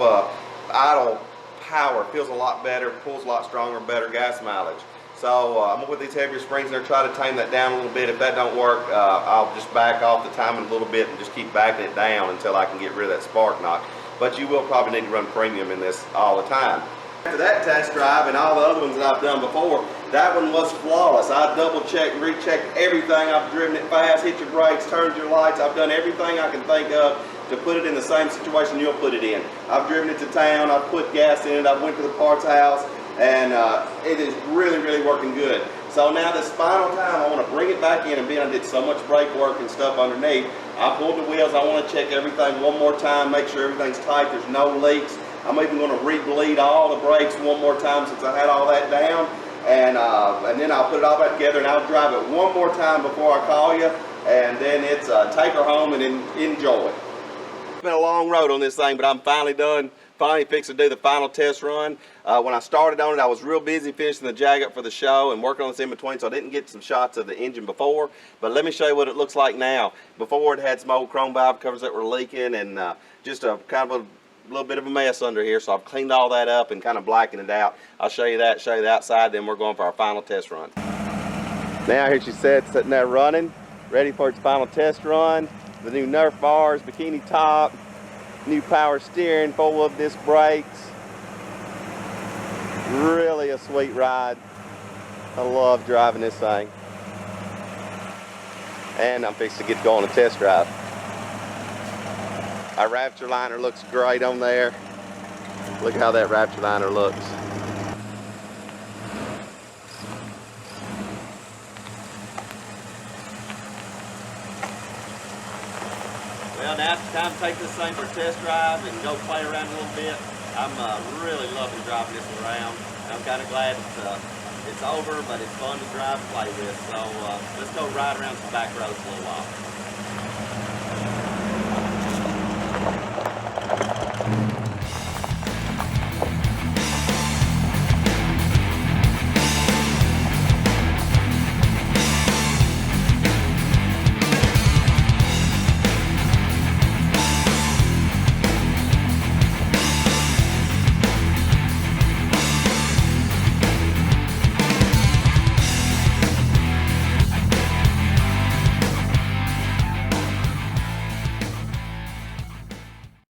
idle power. It feels a lot better, pulls a lot stronger, better gas mileage. So I'm going to put these heavier springs in there, try to tame that down a little bit. If that don't work, I'll just back off the timing a little bit and just keep backing it down until I can get rid of that spark knot. But you will probably need to run premium in this all the time. After that test drive and all the other ones that I've done before, that one was flawless. I double checked and rechecked everything. I've driven it fast, hit your brakes, turned your lights. I've done everything I can think of to put it in the same situation you'll put it in. I've driven it to town, I've put gas in it, I went to the parts house, and it is really, really working good. So now this final time, I want to bring it back in, and being I did so much brake work and stuff underneath, I pulled the wheels. I want to check everything one more time, make sure everything's tight, there's no leaks. I'm even going to re-bleed all the brakes one more time since I had all that down. And then I'll put it all back together, and I'll drive it one more time before I call you. And then it's take her home and enjoy. It's been a long road on this thing, but I'm finally done. Finally fixed to do the final test run. When I started on it, I was real busy finishing the jag up for the show and working on this in between, so I didn't get some shots of the engine before. But let me show you what it looks like now. Before, it had some old chrome valve covers that were leaking, and just a kind of a little bit of a mess under here. So I've cleaned all that up and kind of blackened it out. I'll show you that, show you the outside, then we're going for our final test run. Now here she sits, sitting there running, ready for its final test run. The new Nerf bars, bikini top, new power steering, 4-wheel disc brakes. Really a sweet ride. I love driving this thing. And I'm fixing to get to go on a test drive. Our Rapture liner looks great on there. Look how that Rapture liner looks. Well, now it's time to take this thing for a test drive and go play around a little bit. I'm really loving driving this around. I'm kind of glad it's over, but it's fun to drive and play with. So let's go ride around some back roads for a little while.